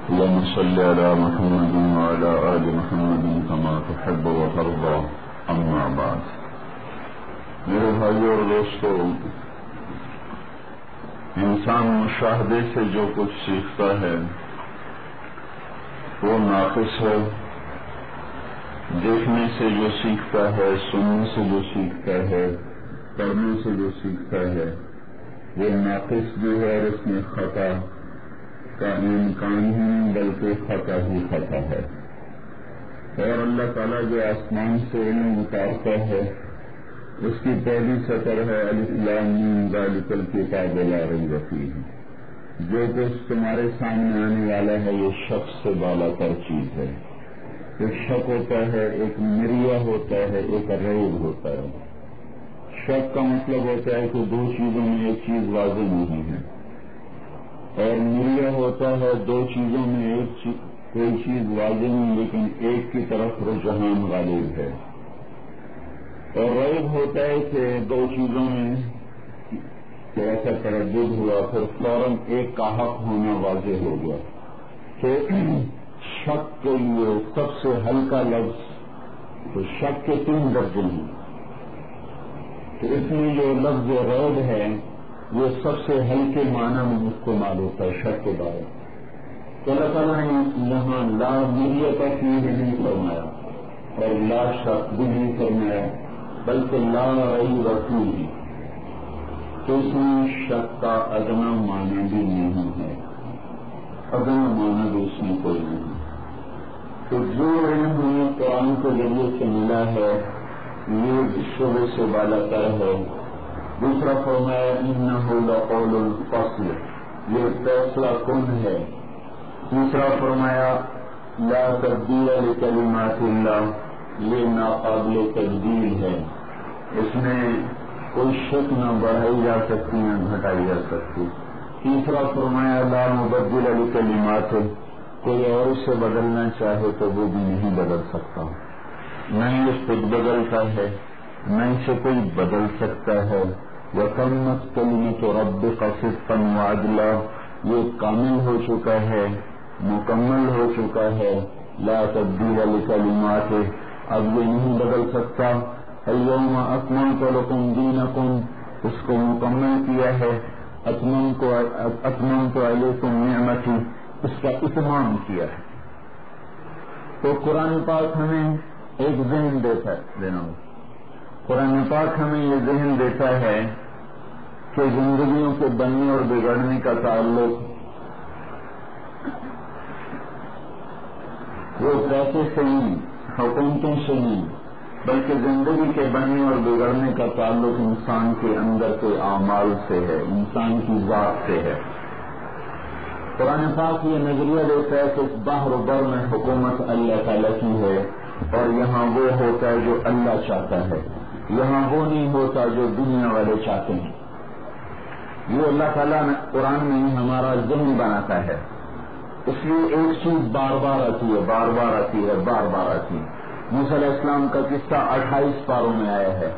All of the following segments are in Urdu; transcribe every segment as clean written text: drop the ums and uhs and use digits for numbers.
اللهم صل على محمد وعلى آل محمد كما تحب وترضى أما بعد. میرے بھائیوں اور دوستو، انسان مشاہدے سے جو کچھ سیکھتا ہے وہ ناقص ہے، دیکھنے سے جو سیکھتا ہے، سننے سے جو سیکھتا ہے، پڑھنے سے جو سیکھتا ہے وہ ناقص بھی ہے، اور اس میں خطا کا امکان ہی نہیں بلکہ خطا ہی خطا ہے. اور اللہ تعالیٰ جو آسمان سے علم اتارتا ہے اس کی پہلی سطر ہے الف لام میم ذالک الکتاب لا ریب فیہ. جو کچھ تمہارے سامنے آنے والا ہے یہ شک سے بالا تر چیز ہے. ایک شک ہوتا ہے، ایک مریہ ہوتا ہے، ایک ریب ہوتا ہے. شک کا مطلب ہوتا ہے کہ دو چیزوں میں ایک چیز واضح نہیں ہے، اور مریہ ہوتا ہے دو چیزوں میں کوئی چیز واضح نہیں لیکن ایک کی طرف رجحان غالب ہے. اور ریب ہوتا ہے کہ دو چیزوں میں تھوڑا سا تردد ہوا، پھر فوراً ایک کا حق ہونا واضح ہو گیا. تو شک کے لیے سب سے ہلکا لفظ، تو شک کے 3 درجے ہیں، تو اس میں جو لفظ ریب ہے وہ سب سے ہلکے معنی میں استعمال ہوتا ہے شک کے بارے. تو اللہ تعالیٰ نے یہاں لا مریہ کا فیہ نہیں فرمایا اور لا شک بھی نہیں فرمایا بلکہ لا ریب فیہ. تو اس میں شک کا ادنا معنی بھی نہیں ہے، ادنا معنی بھی اس میں کوئی نہیں. تو جو علم ہمیں قرآن کے ذریعے سے ملا ہے یہ شعبے سے بالا تر ہے. دوسرا فرمایا انہ لقول الفصل، یہ فیصلہ کن ہے. تیسرا فرمایا لا تبدیل لکلمات اللہ، یہ ناقابل تبدیل ہے، اس میں کوئی شک نہ بڑھائی جا سکتی نہ گھٹائی جا سکتی. تیسرا فرمایا لا مبدل لکلمات، کوئی اور اسے بدلنا چاہے تو وہ بھی نہیں بدل سکتا، نہ ہی اس خود بدلتا ہے نہ اسے کوئی بدل سکتا ہے. وَتَمَّتْ كَلِمَةُ رَبِّكَ صِدْقًا وَعَدْلًا، یہ کامل ہو چکا ہے، مکمل ہو چکا ہے. لا تبدیل لکلماتہ، اب یہ نہیں بدل سکتا. اليوم اکملت لکم دینکم، اس کو مکمل کیا ہے. اتممت علیکم نعمتی، اس کا اتمام کیا ہے. تو قرآن پاک ہمیں ایک ذہن دینا قرآن پاک ہمیں یہ ذہن دیتا ہے کہ زندگیوں کے بننے اور بگڑنے کا تعلق وہ پیسے سے نہیں، حکومتوں سے نہیں، بلکہ زندگی کے بننے اور بگڑنے کا تعلق انسان کے اندر کے اعمال سے ہے، انسان کی ذات سے ہے. قرآن پاک یہ نظریہ دیتا ہے کہ اس بحر و بر میں حکومت اللہ تعالیٰ کی ہے، اور یہاں وہ ہوتا ہے جو اللہ چاہتا ہے، یہاں وہ نہیں ہوتا جو دنیا والے چاہتے ہیں. یہ اللہ تعالیٰ نے قرآن میں ہی ہمارا ذہن بناتا ہے. اس لیے ایک چیز بار بار آتی ہے، بار بار آتی ہے، بار بار آتی ہے. موسیٰ علیہ السلام کا قصہ 28 پاروں میں آیا ہے.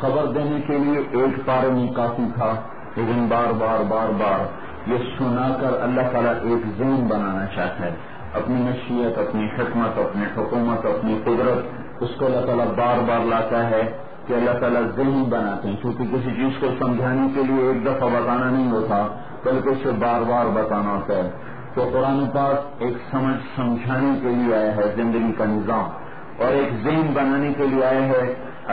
خبر دینے کے لیے ایک پارے میں کافی تھا، لیکن بار بار بار بار یہ سنا کر اللہ تعالیٰ ایک ذہن بنانا چاہتا ہے. اپنی مشیت، اپنی حکمت، اپنی حکومت، اپنی قدرت، اس کو اللہ تعالیٰ بار بار لاتا ہے کہ اللہ تعالیٰ ذہن بناتے ہیں. کیونکہ کسی چیز کو سمجھانے کے لیے ایک دفعہ بتانا نہیں ہوتا بلکہ اسے بار بار بتانا ہوتا ہے. تو قرآن پاک ایک سمجھانے کے لیے آیا ہے زندگی کا نظام، اور ایک ذہن بنانے کے لیے آیا ہے.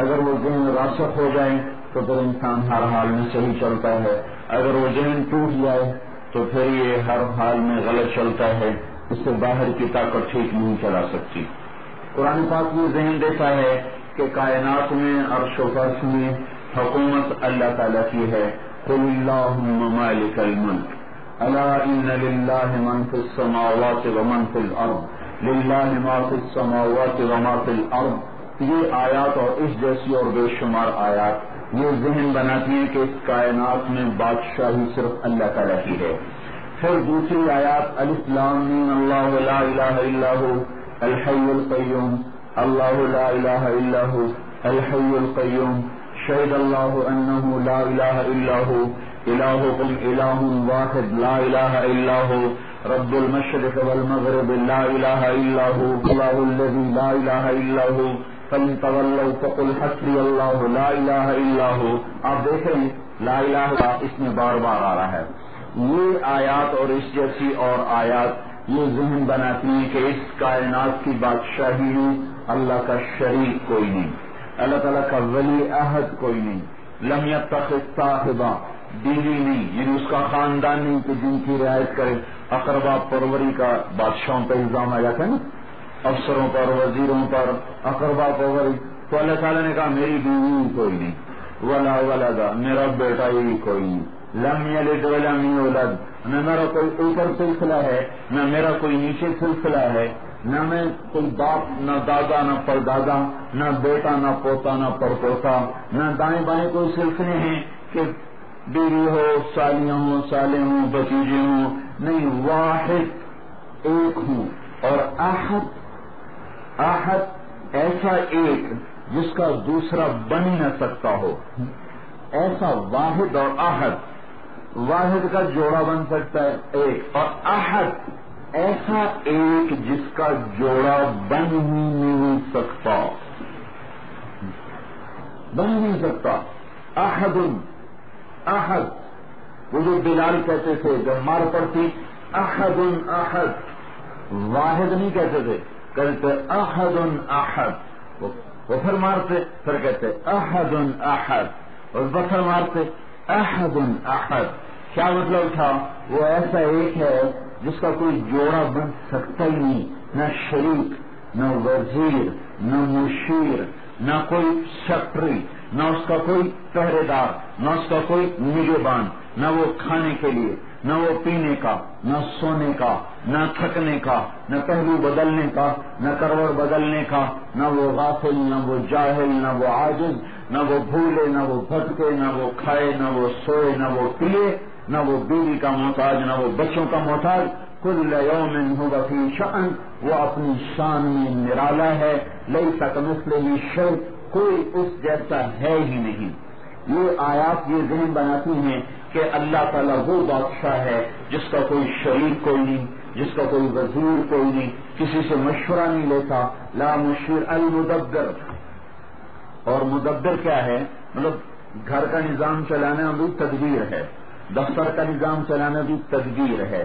اگر وہ ذہن راسخ ہو جائے تو پھر انسان ہر حال میں صحیح چلتا ہے، اگر وہ ذہن ٹوٹ جائے تو پھر یہ ہر حال میں غلط چلتا ہے، اس سے باہر کی طاقت ٹھیک نہیں چلا سکتی. قرآن پاک یہ ذہن دیتا ہے کہ کائنات میں عرش و فرش میں حکومت اللہ تعالیٰ کی ہے. قل اللہم مالک الملک الا ان للہ من فی السماوات ومن فی الارض للہ ما فی السماوات وما فی الارض. یہ آیات اور اس جیسی اور بے شمار آیات یہ ذہن بناتی ہیں کہ اس کائنات میں بادشاہی صرف اللہ تعالیٰ کی ہے. پھر دوسری آیات الف لام میم اللہ لا الہ الا هو الحی القیوم، اللہ لا الہ الا هو الحی القیوم، شہد اللہ انہ لا الہ الا هو الہکم الہ واحد لا الہ الا هو رب المشرق والمغرب لا الہ الا هو اللہ الذی لا الہ الا هو فَإِن تَوَلَّوْا فَقُلْ حَسْبِيَ اللَّهُ لَا إِلَٰهَ إِلَّا هُوَ. آپ دیکھیں لا الہ اس میں بار بار آ رہا ہے. یہ آیات اور اس جیسی اور آیات یہ ذہن بناتی ہیں کہ اس کائنات کی بادشاہی اللہ کا شریک کوئی نہیں، اللہ تعالیٰ کا ولی عہد کوئی نہیں، لم يتخذ صاحبہ بیوی نہیں، یعنی اس کا خاندان نہیں کہ جن کی رعایت کرے. اقربا پروری کا بادشاہوں پہ الزام آ جاتا ہے نا، افسروں پر، وزیروں پر، اقربا پروری. تو اللہ تعالیٰ نے کہا میری بیوی کوئی نہیں، ولا ولدا میرا بیٹا ہی کوئی نہیں، لم یلد ولم یولد، نہ میرا کوئی اوپر سلسلہ ہے نہ میرا کوئی نیچے سلسلہ ہے، نہ میں کوئی باپ نہ دادا نہ پردادا، نہ بیٹا نہ پوتا نہ پڑپوتا، نہ دائیں بائیں کوئی سلسلے ہیں کہ بیوی ہو، سالیاں ہوں، سالے ہوں، بتیجے ہوں، نہیں، واحد ایک ہوں. اور احد ایسا ایک جس کا دوسرا بن نہ سکتا ہو، ایسا واحد. اور احد واحد کا جوڑا بن سکتا ہے ایک، اور احد ایسا ایک جس کا جوڑا بن ہی نہیں سکتا، بن نہیں سکتا. احد احد، وہ جو بلال کہتے تھے جب مار پڑتی احد احد، واحد نہیں کہتے تھے، کہتے احد احد. وہ پھر مارتے پھر کہتے احد احد، اور پتھر مارتے احد احد. کیا مطلب تھا؟ وہ ایسا ایک ہے جس کا کوئی جوڑا بن سکتا ہی نہیں، نہ شریک، نہ وزیر، نہ مشیر، نہ کوئی سیکرٹری، نہ اس کا کوئی پہرے دار، نہ اس کا کوئی نگہبان، نہ وہ کھانے کے لیے، نہ وہ پینے کا، نہ سونے کا، نہ تھکنے کا، نہ پہلو بدلنے کا، نہ کروڑ بدلنے کا، نہ وہ غافل، نہ وہ جاہل، نہ وہ عاجز، نہ وہ بھولے، نہ وہ بھٹکے، نہ وہ کھائے، نہ وہ سوئے، نہ وہ پیے، نہ وہ بیوی کا محتاج، نہ وہ بچوں کا محتاج. کل یوم ھو فی شأن، وہ اپنی شان میں نرالا ہے. لیس کمثلہ شیء، کوئی اس جیسا ہے ہی نہیں. یہ آیات یہ ذہن بناتی ہیں کہ اللہ تعالیٰ وہ بادشاہ ہے جس کا کوئی شریک کوئی نہیں، جس کا کوئی وزیر کوئی نہیں، کسی سے مشورہ نہیں لیتا. لا مشیر المدبر. اور مدبر کیا ہے؟ مطلب گھر کا نظام چلانا بھی تدبیر ہے، دفتر کا نظام چلانا بھی تدبیر ہے،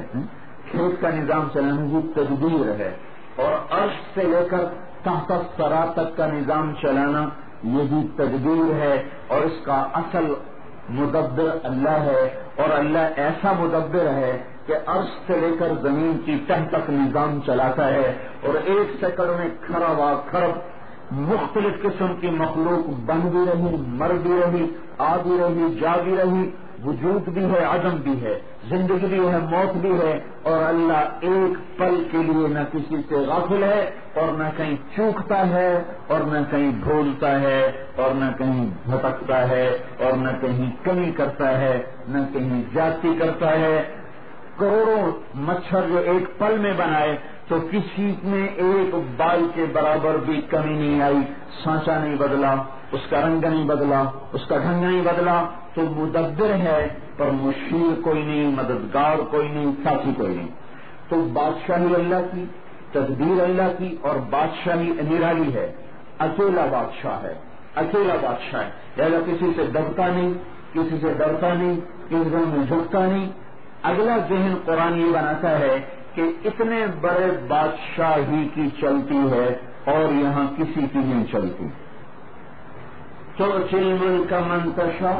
کھیت کا نظام چلانا بھی تدبیر ہے، اور عرش سے لے کر تحت الثری تک کا نظام چلانا یہ بھی تدبیر ہے. اور اس کا اصل مدبر اللہ ہے، اور اللہ ایسا مدبر ہے کہ عرش سے لے کر زمین کی تہ تک نظام چلاتا ہے. اور ایک سیکنڈ میں کھرب مختلف قسم کی مخلوق بن بھی رہی، مر بھی رہی، آ بھی رہی، جا بھی رہی، وجود بھی ہے، عدم بھی ہے، زندگی بھی ہے، موت بھی ہے. اور اللہ ایک پل کے لیے نہ کسی سے غافل ہے، اور نہ کہیں چوکتا ہے، اور نہ کہیں بھولتا ہے، اور نہ کہیں بھٹکتا ہے، اور نہ کہیں کمی کرتا ہے، نہ کہیں زیادتی کرتا ہے. کروڑوں مچھر جو ایک پل میں بنائے تو کسی میں ایک بال کے برابر بھی کمی نہیں آئی، سانچہ نہیں بدلا، اس کا رنگ نہیں بدلا، اس کا ڈھنگ نہیں بدلا. تو مدبر ہے پر مشیر کوئی نہیں، مددگار کوئی نہیں، ساتھی کوئی نہیں. تو بادشاہی اللہ کی، تدبیر اللہ کی، اور بادشاہی نرالی ہے. اکیلا بادشاہ ہے، اکیلا بادشاہ ہے، لہذا کسی سے دبتا نہیں، کسی سے ڈرتا نہیں، کسی سے جھکتا نہیں. اگلا ذہن قرآن یہ بناتا ہے کہ اتنے بڑے بادشاہ ہی کی چلتی ہے اور یہاں کسی کی نہیں چلتی. تؤتی الملک من تشاء،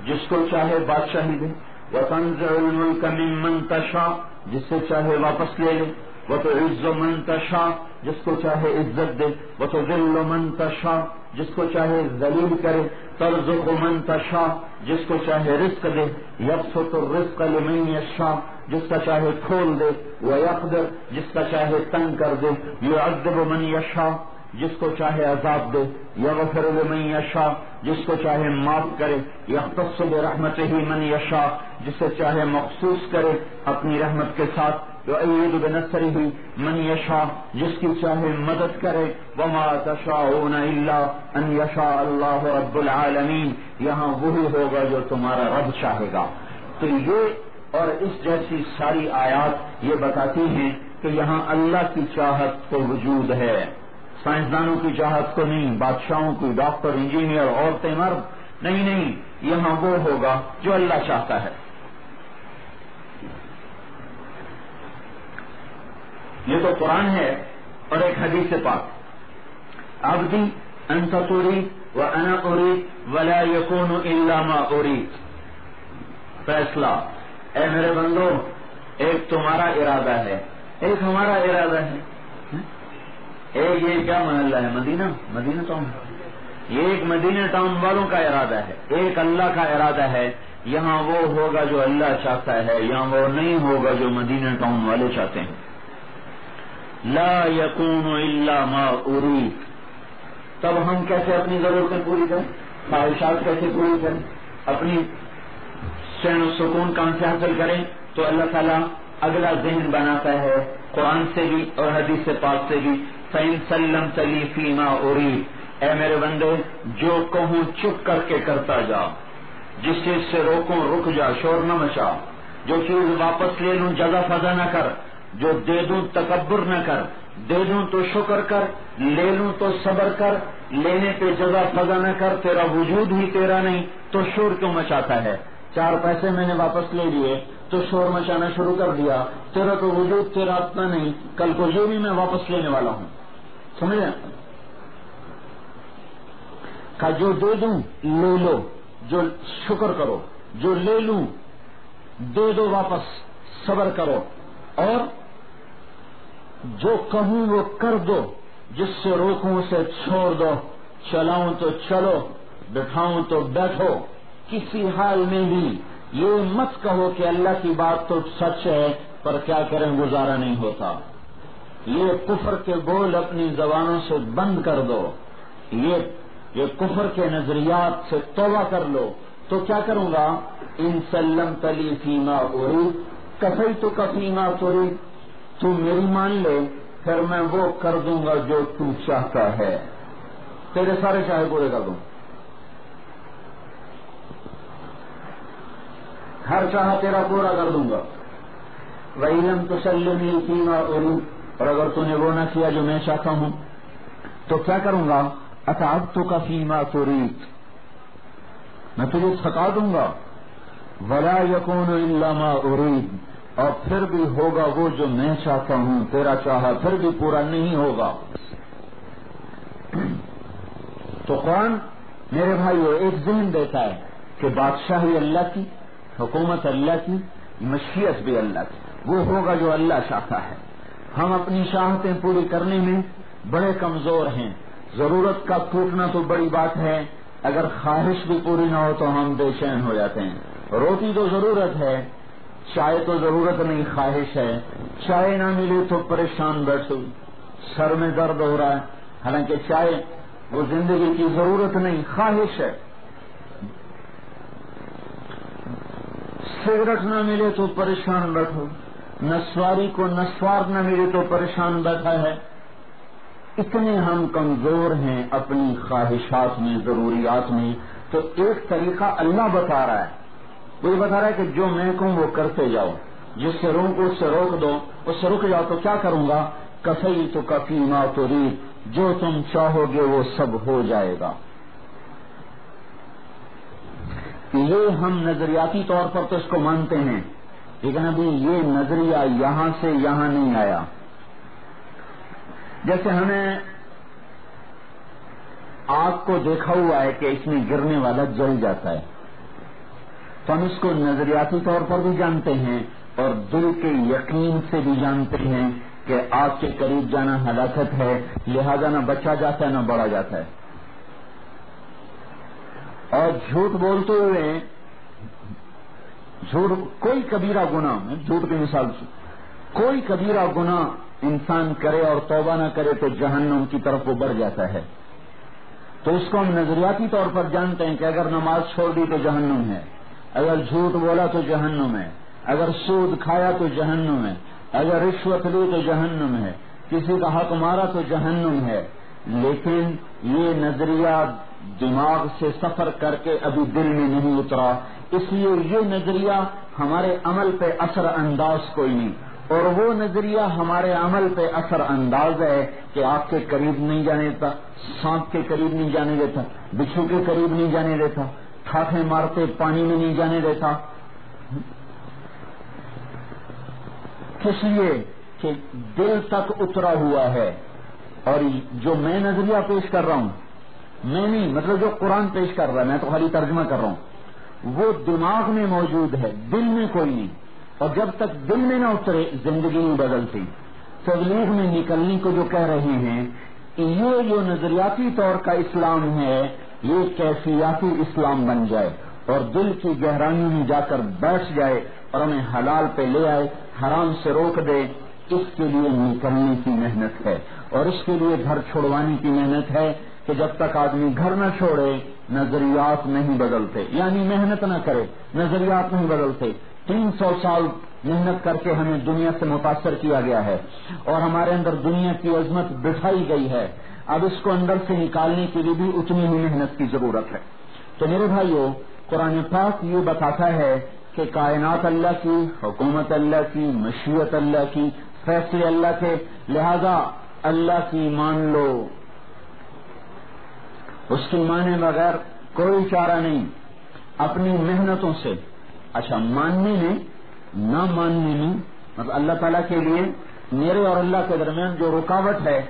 جس کو چاہے بادشاہی دے، وتنزع الملک ممن تشاء، جس سے چاہے واپس لے لے، وتعز من تشاء، جس کو چاہے عزت دے، وتذل من تشاء، جس کو چاہے ذلیل کرے، ترزق من تشاء، جس کو چاہے رزق دے، یبسط الرزق لمن یشاء، جس کا چاہے کھول دے، ویقدر، جس کا چاہے تنگ کر دے، یعذب من یشاء، جس کو چاہے عذاب دے، یغفر لمن یشاء، جس کو چاہے معاف کرے، یختص برحمتہ من یشاء، جسے چاہے مخصوص کرے اپنی رحمت کے ساتھ، یؤید بنصرہ من یشاء، جس کی چاہے مدد کرے. وما تشاءون الا ان یشاء اللہ رب العالمین، یہاں وہی ہوگا جو تمہارا رب چاہے گا. تو یہ اور اس جیسی ساری آیات یہ بتاتی ہیں کہ یہاں اللہ کی چاہت کو وجود ہے، سائنسدانوں کی چاہت کو نہیں، بادشاہوں کی، ڈاکٹر، انجینئر، عورتیں، مرد، نہیں، یہاں وہ ہوگا جو اللہ چاہتا ہے۔ یہ تو قرآن ہے اور ایک حدیث پاک، عبدی انت تريد وانا اريد ولا يكون الا ما اريد۔ فیصلہ، اے میرے بندو، ایک تمہارا ارادہ ہے، ایک ہمارا ارادہ ہے۔ ایک یہ کیا محلہ ہے؟ مدینہ ٹاؤن، یہ ایک مدینہ ٹاؤن والوں کا ارادہ ہے، ایک اللہ کا ارادہ ہے۔ یہاں وہ ہوگا جو اللہ چاہتا ہے، یہاں وہ نہیں ہوگا جو مدینہ ٹاؤن والے چاہتے ہیں۔ لا یکون الا ما ارید۔ تب ہم کیسے اپنی ضرورتیں پوری کریں، خواہشات کیسے پوری کریں، اپنی چین و سکون کہاں سے حاصل کریں؟ تو اللہ تعالیٰ اگلا ذہن بناتا ہے قرآن سے بھی اور حدیث پاک سے بھی، فَإِن سَلَّمْتَ لِي فِي مَا أُرِيدُ، اے میرے بندے جو کہوں چپ کر کے کرتا جا، جس چیز سے روکوں رک جا، شور نہ مچا، جو چیز واپس لے لوں جزا فضا نہ کر، جو دے دوں تکبر نہ کر، دے دوں تو شکر کر، لے لوں تو صبر کر، لینے پہ جزا فضا نہ کر، تیرا وجود ہی تیرا نہیں تو شور کیوں مچاتا ہے؟ 4 پیسے میں نے واپس لے لیے تو شور مچانا شروع کر دیا، تیرا تو وجود تیرا اپنا نہیں، کل کو یہ بھی میں واپس لینے والا ہوں۔ سمجھے؟ کہ جو دے دوں لے لو، جو شکر کرو، جو لے لوں دے دو واپس، صبر کرو، اور جو کہوں وہ کر دو، جس سے روکوں اسے چھوڑ دو، چلاؤں تو چلو، بٹھاؤں تو بیٹھو۔ کسی حال میں بھی یہ مت کہو کہ اللہ کی بات تو سچ ہے پر کیا کریں گزارا نہیں ہوتا۔ یہ کفر کے بول اپنی زبانوں سے بند کر دو، یہ کفر کے نظریات سے توبہ کر لو۔ تو کیا کروں گا؟ ان سلمت لی فیما ارید کفیتک فیما ترید، تو میری مان لے پھر میں وہ کر دوں گا جو تو چاہتا ہے، تیرے سارے چاہے پورے کر دوں، ہر چاہا تیرا پورا کر دوں گا۔ وَإِن لَمْ تُسَلِّمْ لِي فِيمَا أُرِيدُ، اور اگر تو نے وہ نہ کیا جو میں چاہتا ہوں تو کیا کروں گا؟ أَتَعَبْتُكَ فِيمَا تُرِيدُ، میں تجھے تھکا دوں گا۔ وَلَا يَكُونُ إِلَّا مَا أُرِيدُ، اور پھر بھی ہوگا وہ جو میں چاہتا ہوں، تیرا چاہا پھر بھی پورا نہیں ہوگا۔ تو قرآن میرے بھائیو ایک ذہن دیتا ہے کہ بادشاہی اللہ کی، حکومت اللہ کی، مشیت بھی اللہ کی، وہ ہوگا جو اللہ چاہتا ہے۔ ہم اپنی چاہتیں پوری کرنے میں بڑے کمزور ہیں، ضرورت کا ٹوٹنا تو بڑی بات ہے، اگر خواہش بھی پوری نہ ہو تو ہم بے چین ہو جاتے ہیں۔ روٹی تو ضرورت ہے، چائے تو ضرورت نہیں، خواہش ہے، چائے نہ ملے تو پریشان بیٹھو، سر میں درد ہو رہا ہے، حالانکہ چائے وہ زندگی کی ضرورت نہیں، خواہش ہے۔ سگریٹ نہ ملے تو پریشان بیٹھو، نسواری کو نسوار نہ ملے تو پریشان بیٹھا ہے۔ اتنے ہم کمزور ہیں اپنی خواہشات میں، ضروریات میں۔ تو ایک طریقہ اللہ بتا رہا ہے، وہ بتا رہا ہے کہ جو میں کہوں وہ کرتے جاؤ، جس سے روکو اس سے روک دو، اس سے رک جاؤ۔ تو کیا کروں گا؟ کفیتک فیما ترید، جو تم چاہو گے وہ سب ہو جائے گا۔ یہ ہم نظریاتی طور پر تو اس کو مانتے ہیں، لیکن ابھی یہ نظریہ یہاں سے یہاں نہیں آیا۔ جیسے ہمیں آگ کو دیکھا ہوا ہے کہ اس میں گرنے والا جل جاتا ہے، تو ہم اس کو نظریاتی طور پر بھی جانتے ہیں اور دل کے یقین سے بھی جانتے ہیں کہ آگ کے قریب جانا ہلاکت ہے، لہذا نہ بچا جاتا ہے نہ بڑھا جاتا ہے۔ اور جھوٹ بولتے ہوئے، جھوٹ کوئی کبیرہ گناہ، جھوٹ کی مثال سے کوئی کبیرہ گناہ انسان کرے اور توبہ نہ کرے تو جہنم کی طرف وہ بڑھ جاتا ہے۔ تو اس کو ہم نظریاتی طور پر جانتے ہیں کہ اگر نماز چھوڑ دی تو جہنم ہے، اگر جھوٹ بولا تو جہنم ہے، اگر سود کھایا تو جہنم ہے، اگر رشوت لی تو جہنم ہے، کسی کا حق مارا تو جہنم ہے۔ لیکن یہ نظریہ دماغ سے سفر کر کے ابھی دل میں نہیں اترا، اس لیے یہ نظریہ ہمارے عمل پہ اثر انداز کوئی نہیں، اور وہ نظریہ ہمارے عمل پہ اثر انداز ہے کہ آگ کے قریب نہیں جانے دیتا، سانپ کے قریب نہیں جانے دیتا، بچھو کے قریب نہیں جانے دیتا، ٹھاٹھیں مارتے پانی میں نہیں جانے دیتا. کس لیے؟ کہ دل تک اترا ہوا ہے. اور جو میں نظریہ پیش کر رہا ہوں، میں نہیں، مطلب جو قرآن پیش کر رہا ہے، میں تو خالی ترجمہ کر رہا ہوں، وہ دماغ میں موجود ہے، دل میں کوئی نہیں. اور جب تک دل میں نہ اترے زندگی نہیں بدلتی. تبلیغ میں نکلنے کو جو کہہ رہے ہیں، یہ جو نظریاتی طور کا اسلام ہے، یہ کیفیاتی اسلام بن جائے اور دل کی گہرائیوں میں جا کر بیٹھ جائے اور ہمیں حلال پہ لے آئے، حرام سے روک دے. اس کے لیے نکلنے کی محنت ہے، اور اس کے لیے گھر چھوڑوانے کی محنت ہے کہ جب تک آدمی گھر نہ چھوڑے نظریات نہیں بدلتے، یعنی محنت نہ کرے نظریات نہیں بدلتے. 300 سال محنت کر کے ہمیں دنیا سے متاثر کیا گیا ہے اور ہمارے اندر دنیا کی عظمت بٹھائی گئی ہے. اب اس کو اندر سے نکالنے کے لیے بھی اتنی ہی محنت کی ضرورت ہے. تو میرے بھائیو، قرآن پاک یہ بتاتا ہے کہ کائنات اللہ کی، حکومت اللہ کی، مشیت اللہ کی، فیصلے اللہ کے، لہذا اللہ کی مان لو. اس کی مانے بغیر کوئی چارہ نہیں. اپنی محنتوں سے، اچھا ماننے میں نہ ماننے میں، مطلب اللہ تعالیٰ کے لیے میرے اور اللہ کے درمیان جو رکاوٹ ہے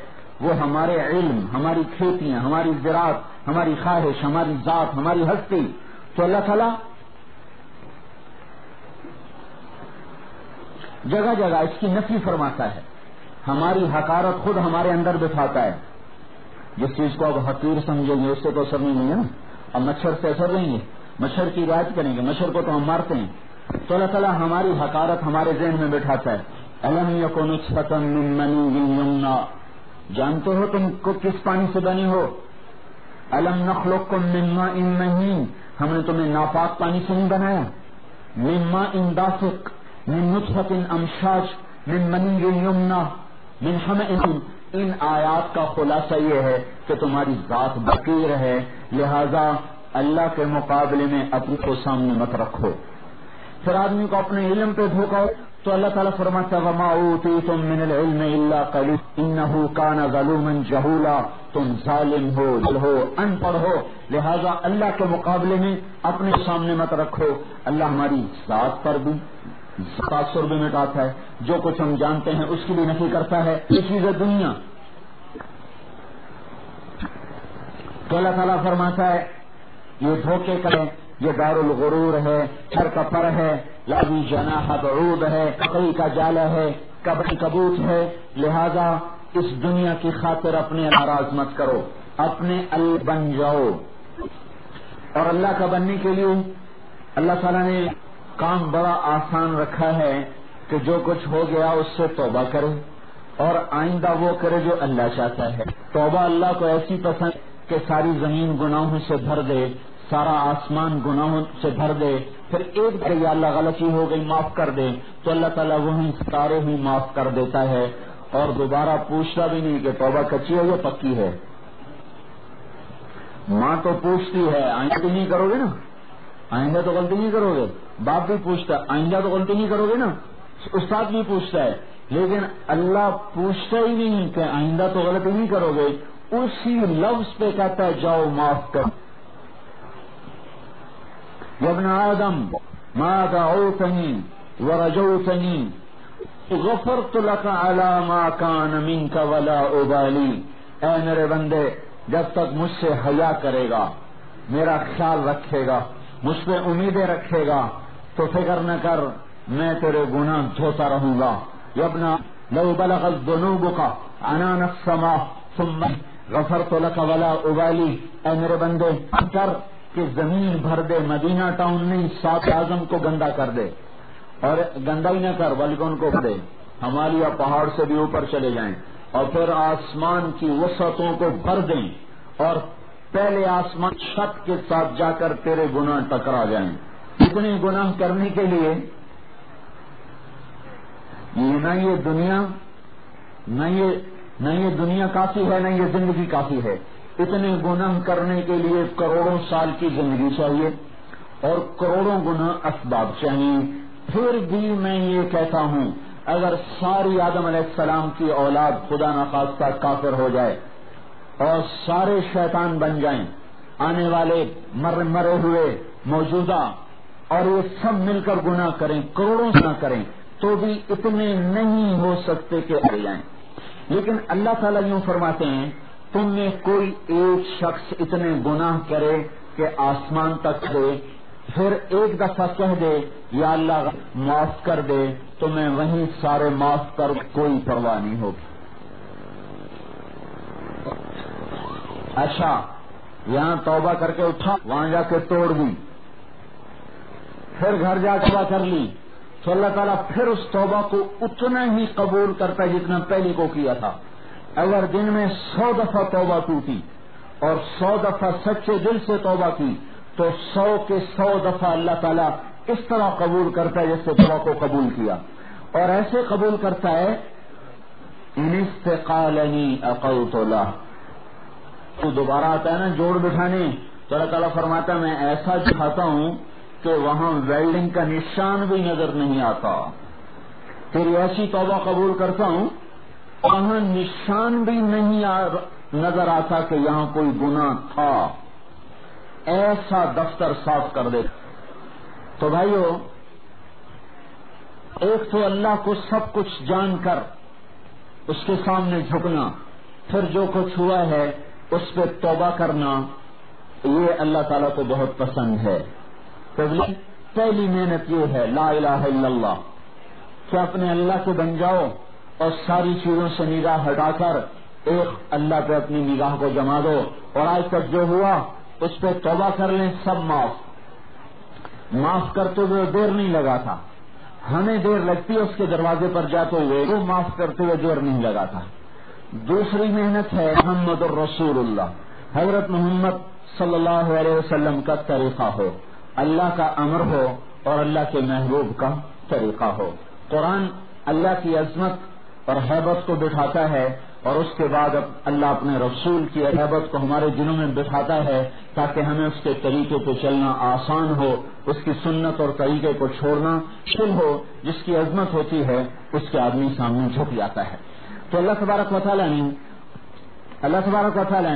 وہ ہمارے علم، ہماری کھیتیاں، ہماری زراعت، ہماری خواہش، ہماری ذات، ہماری ہستی. تو اللہ تعالیٰ جگہ جگہ اس کی نفی فرماتا ہے، ہماری حقارت خود ہمارے اندر بٹھاتا ہے. جس چیز کو اب حقیر سمجھیں گے اس سے تو اثر نہیں لیں گے نا. اب مچھر سے اثر لیں گے، مچھر کی رعایت کریں گے، مچھر کو تو ہم مارتے ہیں. تو اللہ تعالیٰ ہماری حقارت ہمارے ذہن میں بٹھاتا ہے. الم یکن نطفۃ من منی یمنی، جانتے ہو تم کو کس پانی سے بنے ہو؟ الم نخلقکم من ماء مہین، ہم نے تمہیں ناپاک پانی سے نہیں بنایا. من ماء دافق، من نطفۃ امشاج، من منی یمنی، من حمأ. ان آیات کا خلاصہ یہ ہے کہ تمہاری ذات بقیر ہے، لہذا اللہ کے مقابلے میں اپنے کو سامنے مت رکھو. پھر آدمی کو اپنے علم پہ دھوکا ہو تو اللہ تعالیٰ فرماتا ہے وما اوتیتم من العلم الا قلیل انہ کان ظلوما جہولا. تم ظالم ہو، ان پڑھ ہو، لہذا اللہ کے مقابلے میں اپنے سامنے مت رکھو. اللہ ہماری ذات پر بھی تاثر بھی مٹاتا ہے، جو کچھ ہم جانتے ہیں اس کی بھی نفی کرتا ہے. یہ چیز ہے دنیا. تو اللہ تعالیٰ فرماتا ہے یہ دھوکے کریں، یہ دار الغرور ہے، چھر کا پر ہے، لابی جناح بعود ہے، ککڑی کا جالا ہے، کبھی کبوت ہے. لہذا اس دنیا کی خاطر اپنے ناراض مت کرو، اپنے اللہ بن جاؤ. اور اللہ کا بننے کے لیے اللہ تعالیٰ نے کام بڑا آسان رکھا ہے کہ جو کچھ ہو گیا اس سے توبہ کرے اور آئندہ وہ کرے جو اللہ چاہتا ہے. توبہ اللہ کو ایسی پسند کہ ساری زمین گناہوں سے بھر دے، سارا آسمان گناہوں سے بھر دے، پھر ایک بار یا اللہ غلطی ہو گئی معاف کر دے تو اللہ تعالیٰ وہیں سارے ہی معاف کر دیتا ہے اور دوبارہ پوچھتا بھی نہیں کہ توبہ کچی ہے یا پکی ہے. ماں تو پوچھتی ہے آئندہ تو نہیں کرو گے نا، آئندہ تو غلطی نہیں کرو گے. باپ بھی پوچھتا ہے آئندہ تو غلطی نہیں کرو گے نا. استاد بھی پوچھتا ہے، لیکن اللہ پوچھتا ہی نہیں کہ آئندہ تو غلطی نہیں کرو گے، اسی لفظ پہ کہتا ہے جاؤ معاف کر. یا ابن آدم ما دعوتنی ورجوتنی غفرت لك على ما كان منك ولا ابالی. اے میرے بندے، جب تک مجھ سے حیا کرے گا، میرا خیال رکھے گا، مجھ پہ امیدیں رکھے گا تو فکر نہ کر، میں تیرے گناہ دھوتا رہوں گا. یا ابن لو بلغت ذنوبك عنان السماء ثم غفرت لك ولا ابالی. اے میرے بندے کر کہ زمین بھر دے، مدینہ ٹاؤن نہیں 7 اعظم کو گندا کر دے، اور گندا ہی نہ کر بلکہ ان کو دے، ہمالیہ پہاڑ سے بھی اوپر چلے جائیں اور پھر آسمان کی وسعتوں کو بھر دیں اور پہلے آسمان چھت کے ساتھ جا کر تیرے گناہ ٹکرا جائیں. اتنے گناہ کرنے کے لیے نہ یہ دنیا کافی ہے، نہ یہ زندگی کافی ہے. اتنے گناہ کرنے کے لیے کروڑوں سال کی زندگی چاہیے اور کروڑوں گنا اسباب چاہیے. پھر بھی میں یہ کہتا ہوں اگر ساری آدم علیہ السلام کی اولاد خدا نخواستہ کافر ہو جائے اور سارے شیطان بن جائیں، آنے والے مرے ہوئے موجودہ، اور یہ سب مل کر گناہ کریں، کروڑوں نہ کریں، تو بھی اتنے نہیں ہو سکتے کہ آ جائیں۔ لیکن اللہ تعالیٰ یوں فرماتے ہیں تم میں کوئی ایک شخص اتنے گناہ کرے کہ آسمان تک دے، پھر ایک دفعہ کہہ دے یا اللہ معاف کر دے، تو میں وہیں سارے معاف کر، کوئی پرواہ نہیں ہوگی۔ اچھا، یہاں توبہ کر کے اٹھا، وہاں جا کے توڑ دی، پھر گھر جا کے توبہ کر لی، تو اللہ تعالیٰ پھر اس توبہ کو اتنا ہی قبول کرتا ہے جتنا پہلی کو کیا تھا۔ اگر دن میں 100 دفعہ توبہ ٹوٹی اور 100 دفعہ سچے دل سے توبہ کی تو 100 کے 100 دفعہ اللہ تعالیٰ اس طرح قبول کرتا ہے جیسے توبہ کو قبول کیا، اور ایسے قبول کرتا ہے ان استقالنی اقوت لہ۔ تو دوبارہ آتا ہے نا جوڑ بٹھانے، تو اللہ تعالیٰ فرماتا ہے میں ایسا دکھاتا ہوں کہ وہاں ویلڈنگ کا نشان بھی نظر نہیں آتا، پھر ایسی توبہ قبول کرتا ہوں وہاں نشان بھی نہیں نظر آتا کہ یہاں کوئی گناہ تھا، ایسا دفتر صاف کر دے۔ تو بھائیو، ایک تو اللہ کو سب کچھ جان کر اس کے سامنے جھکنا، پھر جو کچھ ہوا ہے اس پہ توبہ کرنا، یہ اللہ تعالیٰ کو بہت پسند ہے۔ پہلی محنت یہ ہے لا الہ الا اللہ، کہ اپنے اللہ کے بن جاؤ اور ساری چیزوں سے نگاہ ہٹا کر ایک اللہ پہ اپنی نگاہ کو جما دو، اور آج تک جو ہوا اس پہ توبہ کر لیں، سب معاف کرتے ہوئے دیر نہیں لگا تھا، ہمیں دیر لگتی ہے اس کے دروازے پر جاتے ہوئے، وہ معاف کرتے ہوئے دیر نہیں لگا تھا۔ دوسری محنت ہے محمد الرسول اللہ، حضرت محمد صلی اللہ علیہ وسلم کا طریقہ ہو، اللہ کا امر ہو اور اللہ کے محبوب کا طریقہ ہو۔ قرآن اللہ کی عظمت اور ہیبت کو بٹھاتا ہے، اور اس کے بعد اللہ اپنے رسول کی ہیبت کو ہمارے دلوں میں بٹھاتا ہے تاکہ ہمیں اس کے طریقے پہ چلنا آسان ہو، اس کی سنت اور طریقے کو چھوڑنا مشکل ہو۔ جس کی عظمت ہوتی ہے اس کے آدمی سامنے جھک جاتا ہے۔ تو اللہ تبارک و تعالیٰ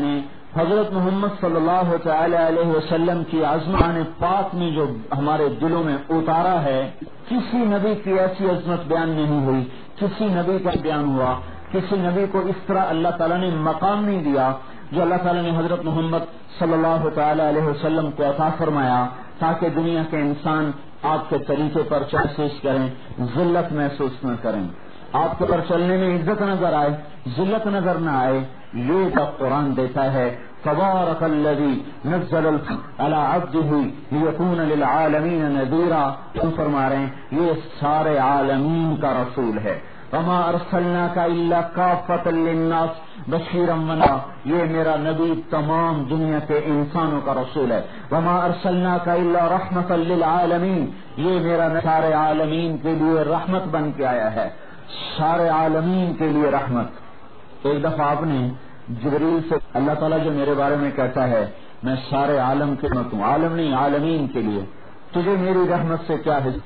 نے حضرت محمد صلی اللہ تعالی علیہ وسلم کی عظمت پاک میں جو ہمارے دلوں میں اتارا ہے، کسی نبی کی ایسی عظمت بیان نہیں ہوئی، کسی نبی کا بیان ہوا، کسی نبی کو اس طرح اللہ تعالیٰ نے مقام نہیں دیا جو اللہ تعالیٰ نے حضرت محمد صلی اللہ تعالی علیہ وسلم کو عطا فرمایا، تاکہ دنیا کے انسان آپ کے طریقے پر محسوس کریں، ذلت محسوس نہ کریں، آپ کے پر چلنے میں عزت نظر آئے، ذلت نظر نہ آئے۔ یہ تو قرآن دیتا ہے تبارک الذی نزل علی عبدہ لیکون للعالمین نذیرا، تم فرما رہے ہیں یہ سارے عالمین کا رسول ہے۔ وما ارسلناک الا کافۃ للناس بشیرا ونذیرا، یہ میرا نبی تمام دنیا کے انسانوں کا رسول ہے۔ وما ارسلناک الا رحمۃ للعالمین، یہ میرا سارے عالمین کے لیے رحمت بن کے آیا ہے، سارے عالمین کے لیے رحمت۔ ایک دفعہ آپ نے جبریل سے اللہ تعالیٰ جو میرے بارے میں کہتا ہے میں سارے عالم کے رحمت ہوں، عالم نہیں عالمین کے لیے، تجھے میری رحمت سے کیا حصہ؟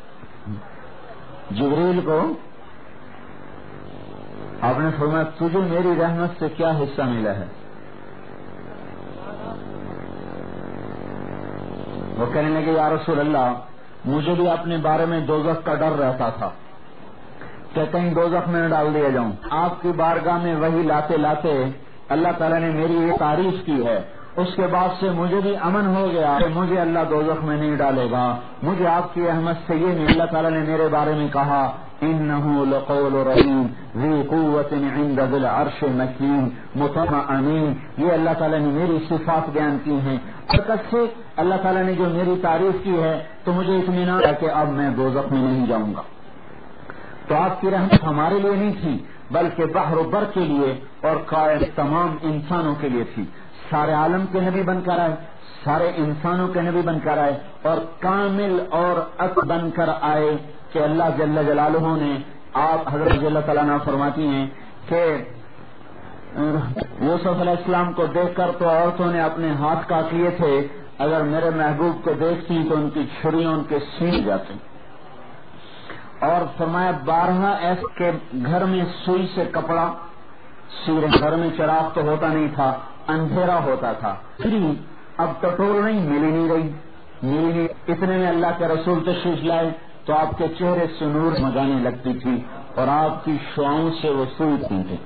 جبریل کو آپ نے فرمایا تجھے میری رحمت سے کیا حصہ ملا ہے؟ وہ کہنے لگے یا رسول اللہ مجھے بھی اپنے بارے میں دوزخ کا ڈر رہتا تھا کہ کہیں دوزخ میں نہ ڈال دیا جاؤں، آپ کی بارگاہ میں وہی لاتے لاتے اللہ تعالیٰ نے میری یہ تعریف کی ہے، اس کے بعد سے مجھے بھی امن ہو گیا کہ مجھے اللہ دوزخ میں نہیں ڈالے گا۔ مجھے آپ کی رحمت سے یہ نہیں، اللہ تعالیٰ نے میرے بارے میں کہا انہ لقول رحیم ذی قوت عند ذی العرش مکین مطمع امین، یہ اللہ تعالیٰ نے میری صفات بیان کی ہیں، برکت سے اللہ تعالیٰ نے جو میری تعریف کی ہے تو مجھے اطمینان ہے کہ اب میں دوزخ میں نہیں جاؤں گا۔ تو آپ کی رحمت ہمارے لیے نہیں تھی بلکہ بحر و بر کے لیے اور قائم تمام انسانوں کے لیے تھی۔ سارے عالم کے نبی بن کر آئے، سارے انسانوں کے نبی بن کر آئے، اور کامل اور اک بن کر آئے کہ اللہ جل جلالہ نے آپ حضرت جل تعالیٰ فرماتی ہیں کہ یوسف علیہ السلام کو دیکھ کر تو عورتوں نے اپنے ہاتھ کاٹ لیے تھے، اگر میرے محبوب کو دیکھتی تو ان کی چھریاں ان کے سینے جاتی۔ اور فرمایا 12 ایسے کہ گھر میں سوئی سے کپڑا سیرے، گھر میں چراغ تو ہوتا نہیں تھا، اندھیرا ہوتا تھا، پھر اب پٹرول نہیں، مل ہی نہیں رہی، اتنے میں اللہ کے رسول تشریف لائے تو آپ کے چہرے سے نور مگانے لگتی تھی اور آپ کی شعاؤں سے وہ سوئی تھے۔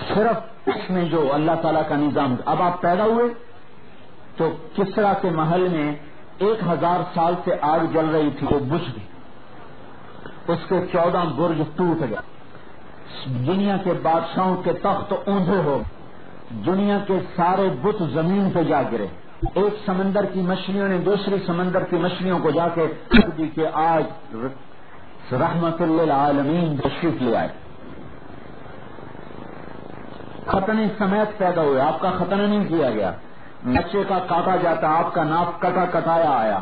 صرف اس میں جو اللہ تعالیٰ کا نظام، اب آپ پیدا ہوئے تو کسرا کے محل میں 1000 سال سے آگ جل رہی تھی، وہ بجھ گئی، اس کے 14 برج ٹوٹ گئے، دنیا کے بادشاہوں کے تخت اوندھے ہو گئے، دنیا کے سارے بت زمین پہ جا گرے، ایک سمندر کی مچھلیوں نے دوسری سمندر کی مچھلیوں کو جا کے دی کہ آج رحمت للعالمین تشریف لے آئے۔ ختنے سمیت پیدا ہوئے، آپ کا ختنہ نہیں کیا گیا، بچے کا کاٹا جاتا، آپ کا ناف کٹایا آیا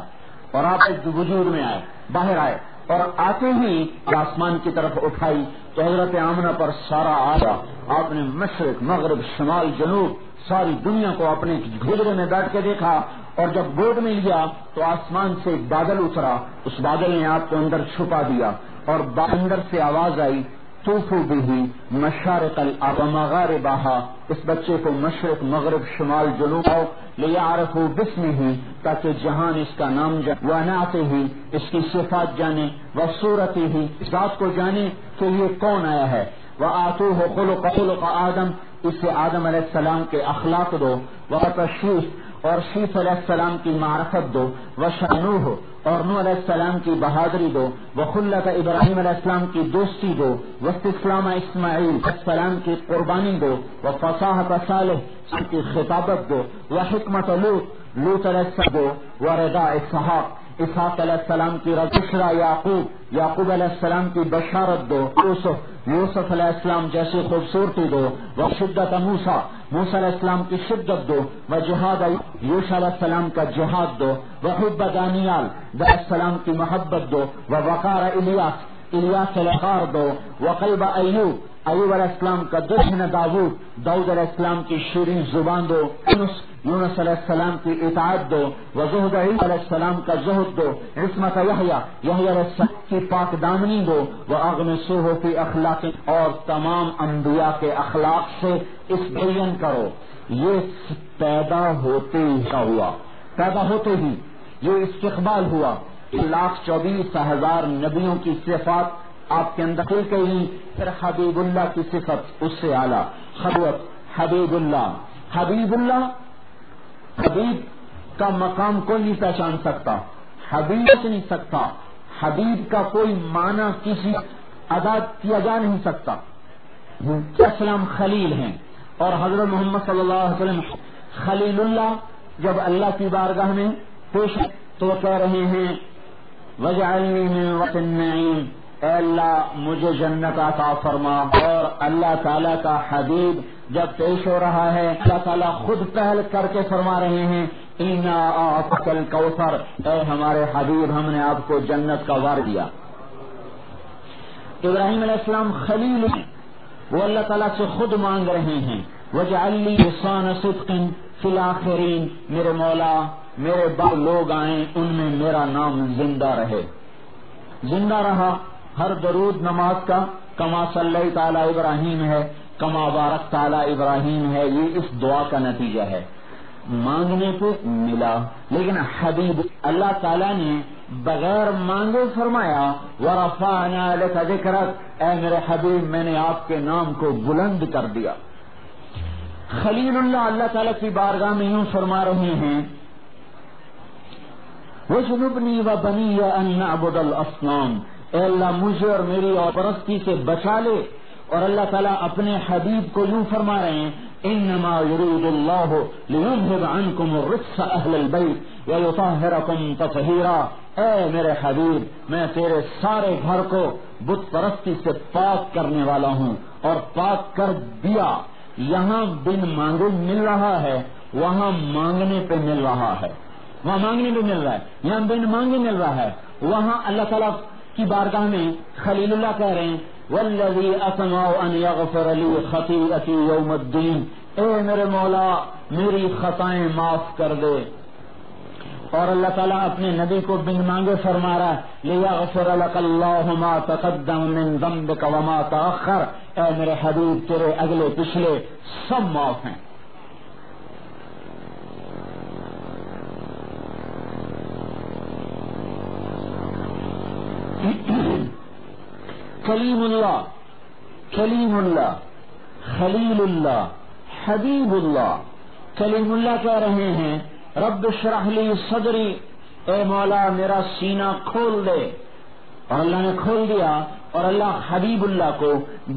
اور آپ وجود میں آئے، باہر آئے، اور آتے ہی آسمان کی طرف اٹھائی تو حضرت آمنہ پر سارا آیا، آپ نے مشرق مغرب شمال جنوب ساری دنیا کو اپنے گھجرے میں بیٹھ کے دیکھا، اور جب گود میں لیا تو آسمان سے ایک بادل اترا، اس بادل نے آپ کو اندر چھپا دیا، اور اندر سے آواز آئی طوفوا به مشارق الارض ومغاربها، اس بچے کو مشرق مغرب شمال جنوب لیعرفوا باسمه، تاکہ جہان اس کا نام جانے، ونعته اس کی صفات جانے، وصورته اس ذات کو جانے کہ یہ کون آیا ہے، وآتوه خلق آدم اسے آدم علیہ السلام کے اخلاق دو، وتشریف اور شیف علیہ السلام کی معرفت دو، وشأنوہ اور نوح علیہ السلام کی بہادری دو، وخلت ابراہیم علیہ السلام کی دوستی دو، واستسلام اسماعیل علیہ السلام کی قربانی دو، وفصاحت صالح کی خطابت دو، وحکمت لوط علیہ السلام دو، ورضا اسحاق علیہ السلام کی رضا، یعقوب علیہ السلام کی بشارت دو، یوسف علیہ السلام جیسی خوبصورتی دو، وشدت موسیٰ علیہ السلام کی شدت دو، وجہاد یوشع علیہ السلام کا جہاد دو، وحب دانیال علیہ السلام کی محبت دو، ووقار الیاس الوقار دو، وقلب ایوب علیہ السلام کا دشن داؤد علیہ السلام کی شیرین زبان دو، یونس علیہ السلام کی اطاعت دو، وزہد عیسیٰ علیہ السلام کا زہد دو، عصمت یحییٰ علیہ السلام کی پاک دامنی دو، واغمسوہ فی اخلاق اور تمام انبیاء کے اخلاق سے اس بیان کرو۔ یہ پیدا ہوتے ہی یہ استقبال ہوا، 1,24,000 نبیوں کی صفات آپ کے اندر کھل کے ہی، پھر حبیب اللہ کی صفت اس سے اعلیٰ، حبیب اللہ حبیب کا مقام کوئی نہیں پہچان سکتا، حبیب نہیں سکتا، حبیب کا کوئی معنی کسی ادا کیا جا نہیں سکتا۔ اسلام خلیل ہیں اور حضرت محمد صلی اللہ علیہ وسلم خلیل اللہ جب اللہ کی بارگاہ میں پیش تو وہ کہہ رہے ہیں وجعلنی من وقت النعیم، اے اللہ مجھے جنت عطا فرما، اور اللہ تعالیٰ کا حبیب جب پیش ہو رہا ہے اللہ تعالیٰ خود پہل کر کے فرما رہے ہیں اِنَّا أَعْطَيْنَاكَ الْكَوْثَرَ، اے ہمارے حبیب ہم نے آپ کو جنت کا وعدہ دیا۔ ابراہیم علیہ السلام خلیل وہ اللہ تعالیٰ سے خود مانگ رہے ہیں وَاجْعَلْ لِي لِسَانَ صِدْقٍ فِي الْآخِرِينَ، میرے مولا میرے بعد لوگ آئیں ان میں میرا نام زندہ رہے، زندہ رہا۔ ہر درود نماز کا کما صلی تعالی ابراہیم ہے، کما بارک تعالی ابراہیم ہے، یہ اس دعا کا نتیجہ ہے، مانگنے پہ ملا۔ لیکن حبیب اللہ تعالیٰ نے بغیر مانگے فرمایا وَرَفَعْنَا لَكَ ذِكْرَكَ، اے میرے حبیب میں نے آپ کے نام کو بلند کر دیا۔ خلیل اللہ تعالیٰ کی بارگاہ میں یوں فرما رہے ہیں وَجْنُبْنِي وَبَنِيَّ أَن نَّعْبُدَ الْأَصْنَامَ، اے اللہ مجھے اور میری اور پرستی سے بچا لے۔ اور اللہ تعالیٰ اپنے حبیب کو یوں فرما رہے ہیں انما یرید اللہ لیذھب عنکم الرجس اہل البیت ویطہرکم تطہیرا، اے میرے حبیب میں تیرے سارے گھر کو بت پرستی سے پاک کرنے والا ہوں اور پاک کر دیا۔ یہاں بن مانگے مل رہا ہے، وہاں مانگنے پہ مل رہا ہے، وہاں مانگنے پہ مل رہا ہے، یہاں بن مانگے مل رہا ہے، وہاں اللہ تعالیٰ کی بارگاہ میں خلیل اللہ کہہ رہے ہیں والذی اطمع ان یغفر لی خطیئتی یوم الدین، اے میرے مولا میری خطائیں معاف کر دے، اور اللہ تعالیٰ اپنے نبی کو بن مانگے فرما رہا ہے لِيَغْفِرَ لَكَ اللَّهُ مَا تَقَدَّمَ مِن ذَنبِكَ وَمَا تَأَخَّرَ، اے میرے حبیب تیرے اگلے پچھلے سب معاف ہیں۔ کلیم اللہ، کلیم اللہ، خلیل اللہ، حبیب اللہ۔ کلیم اللہ کہہ رہے ہیں رب اشرح لی صدری، اے مولا میرا سینہ کھول دے، اور اللہ نے کھول دیا۔ اور اللہ حبیب اللہ کو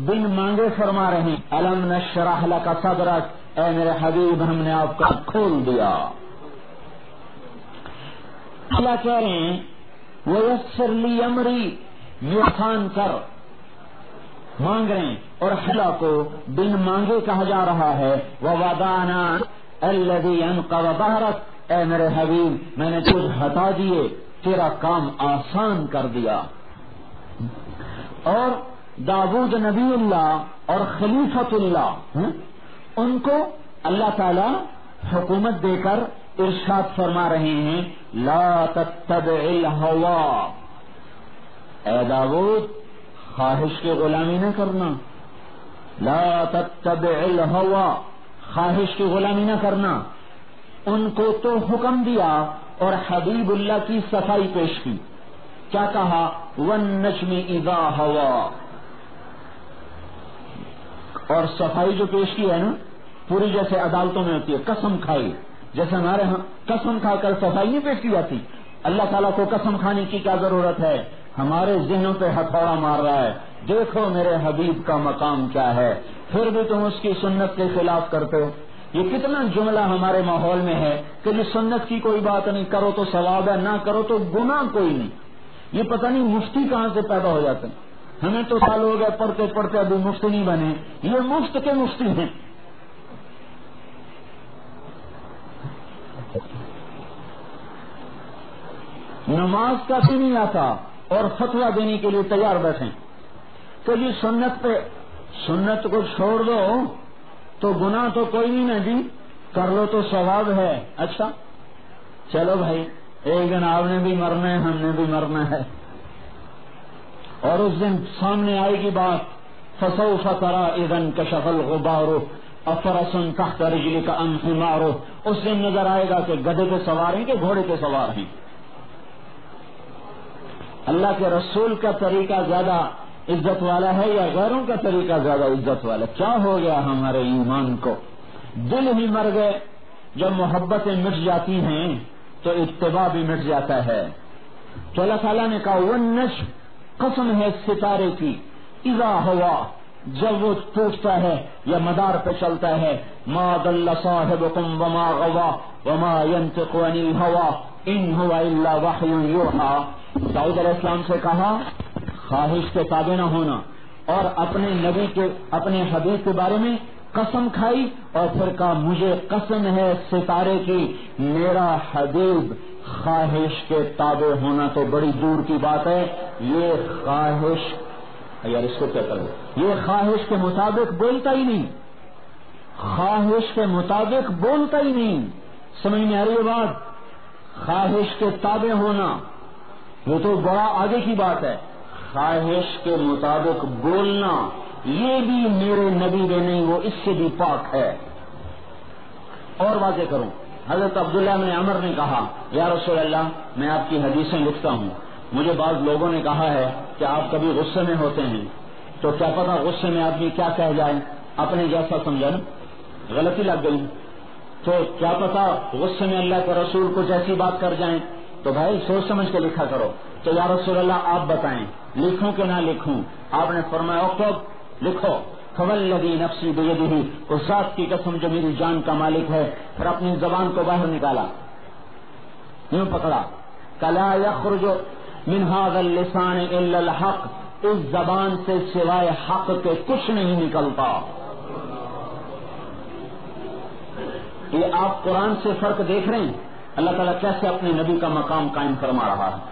بن مانگے فرما رہے ہیں الم نشرح لک صدرک، اے میرے حبیب ہم نے آپ کا کھول دیا۔ اللہ کہہ رہے ہیں ویسر لی امری، یہ آسان کر، مانگ رہے ہیں۔ اور اللہ کو بن مانگے کہا جا رہا ہے ووضعنا الذی انقض ظہرک، اے میرے حبیب میں نے تجھ ہٹا دیے، تیرا کام آسان کر دیا۔ اور داؤد نبی اللہ اور خلیفۃ اللہ، ان کو اللہ تعالی حکومت دے کر ارشاد فرما رہے ہیں لا تتبع الہوا، اے داؤد خواہش کی غلامی نہ کرنا، لا تتبع الہوا، خواہش کی غلامی نہ کرنا۔ ان کو تو حکم دیا اور حبیب اللہ کی صفائی پیش کی، کیا کہا والنجم اذا ہوا، اور صفائی جو پیش کی ہے نا پوری جیسے عدالتوں میں ہوتی ہے، قسم کھائی، جیسے ہمارے ہاں قسم کھا کر صفائی نہیں پیش کی جاتی۔ اللہ تعالیٰ کو قسم کھانے کی کیا ضرورت ہے؟ ہمارے ذہنوں پہ ہتھوڑا مار رہا ہے، دیکھو میرے حبیب کا مقام کیا ہے، پھر بھی تم اس کی سنت کے خلاف کرتے ہو۔ یہ کتنا جملہ ہمارے ماحول میں ہے کہ یہ سنت کی کوئی بات نہیں، کرو تو ثواب ہے، نہ کرو تو گناہ کوئی نہیں۔ یہ پتہ نہیں مفتی کہاں سے پیدا ہو جاتے ہیں، ہمیں تو سال ہو گئے پڑھتے پڑھتے ابھی مفتی نہیں بنے، یہ مفت کے مفتی ہیں۔ نماز کا بھی نہیں آتا اور فتویٰ دینے کے لیے تیار بیٹھے کہ جی سنت کو چھوڑ دو تو گناہ تو کوئی نہیں نا جی، کر لو تو ثواب ہے۔ اچھا چلو بھائی، ایک دن آپ نے بھی مرنا ہے، ہم نے بھی مرنا ہے، اور اس دن سامنے آئے گی بات فسوف ترى اذا انكشف الغبار افرس تحت رجلك ام حمار، اس دن نظر آئے گا کہ گدھے پہ سوار ہیں کہ گھوڑے پہ سوار ہیں۔ اللہ کے رسول کا طریقہ زیادہ عزت والا ہے یا غیروں کا طریقہ زیادہ عزت والا؟ کیا ہو گیا ہمارے ایمان کو؟ دل ہی مر گئے۔ جب محبتیں مٹ جاتی ہیں تو اتباع بھی مٹ جاتا ہے۔ تو اللہ تعالیٰ نے کہا والنجم، قسم ہے ستارے کی، اذا ہوا، جب وہ ٹوٹتا ہے یا مدار پہ چلتا ہے، ما ضل صاحبکم وما غوا وما ينطق عن الهوى ان هو الا وحی یوحی۔ داؤد علیہ السلام سے کہا خواہش کے تابع نہ ہونا، اور اپنے نبی کے، اپنے حبیب کے بارے میں قسم کھائی، اور پھر کہا مجھے قسم ہے ستارے کی، میرا حبیب خواہش کے تابع ہونا تو بڑی دور کی بات ہے، یہ خواہش، یار اس کو کیا کرو، یہ خواہش کے مطابق بولتا ہی نہیں، خواہش کے مطابق بولتا ہی نہیں۔ سمجھ میں آ رہی ہے بات؟ خواہش کے تابع ہونا وہ تو بڑا آگے کی بات ہے، خواہش کے مطابق بولنا یہ بھی میرے نبی نے نہیں، وہ اس سے بھی پاک ہے۔ اور واضح کروں، حضرت عبداللہ بن عمر نے کہا یا رسول اللہ میں آپ کی حدیثیں لکھتا ہوں، مجھے بعض لوگوں نے کہا ہے کہ آپ کبھی غصے میں ہوتے ہیں، تو کیا پتا غصے میں آدمی کیا کہہ جائے، اپنے جیسا سمجھا نا، غلطی لگ گئی، تو کیا پتا غصے میں اللہ کے رسول کو جیسی بات کر جائیں، تو بھائی سوچ سمجھ کے لکھا کرو۔ تو یا رسول اللہ آپ بتائیں لکھوں کہ نہ لکھوں؟ آپ نے فرمایا اکتب، لکھو، فوالذی نفسی بیدہ، اس ذات کی قسم جو میری جان کا مالک ہے۔ پھر اپنی زبان کو باہر نکالا، یوں پکڑا، لا یخرج من هذا اللسان الا الحق، اس زبان سے سوائے حق کے کچھ نہیں نکلتا۔ یہ آپ قرآن سے فرق دیکھ رہے ہیں، اللہ تعالیٰ کیسے اپنے نبی کا مقام قائم فرما رہا ہے۔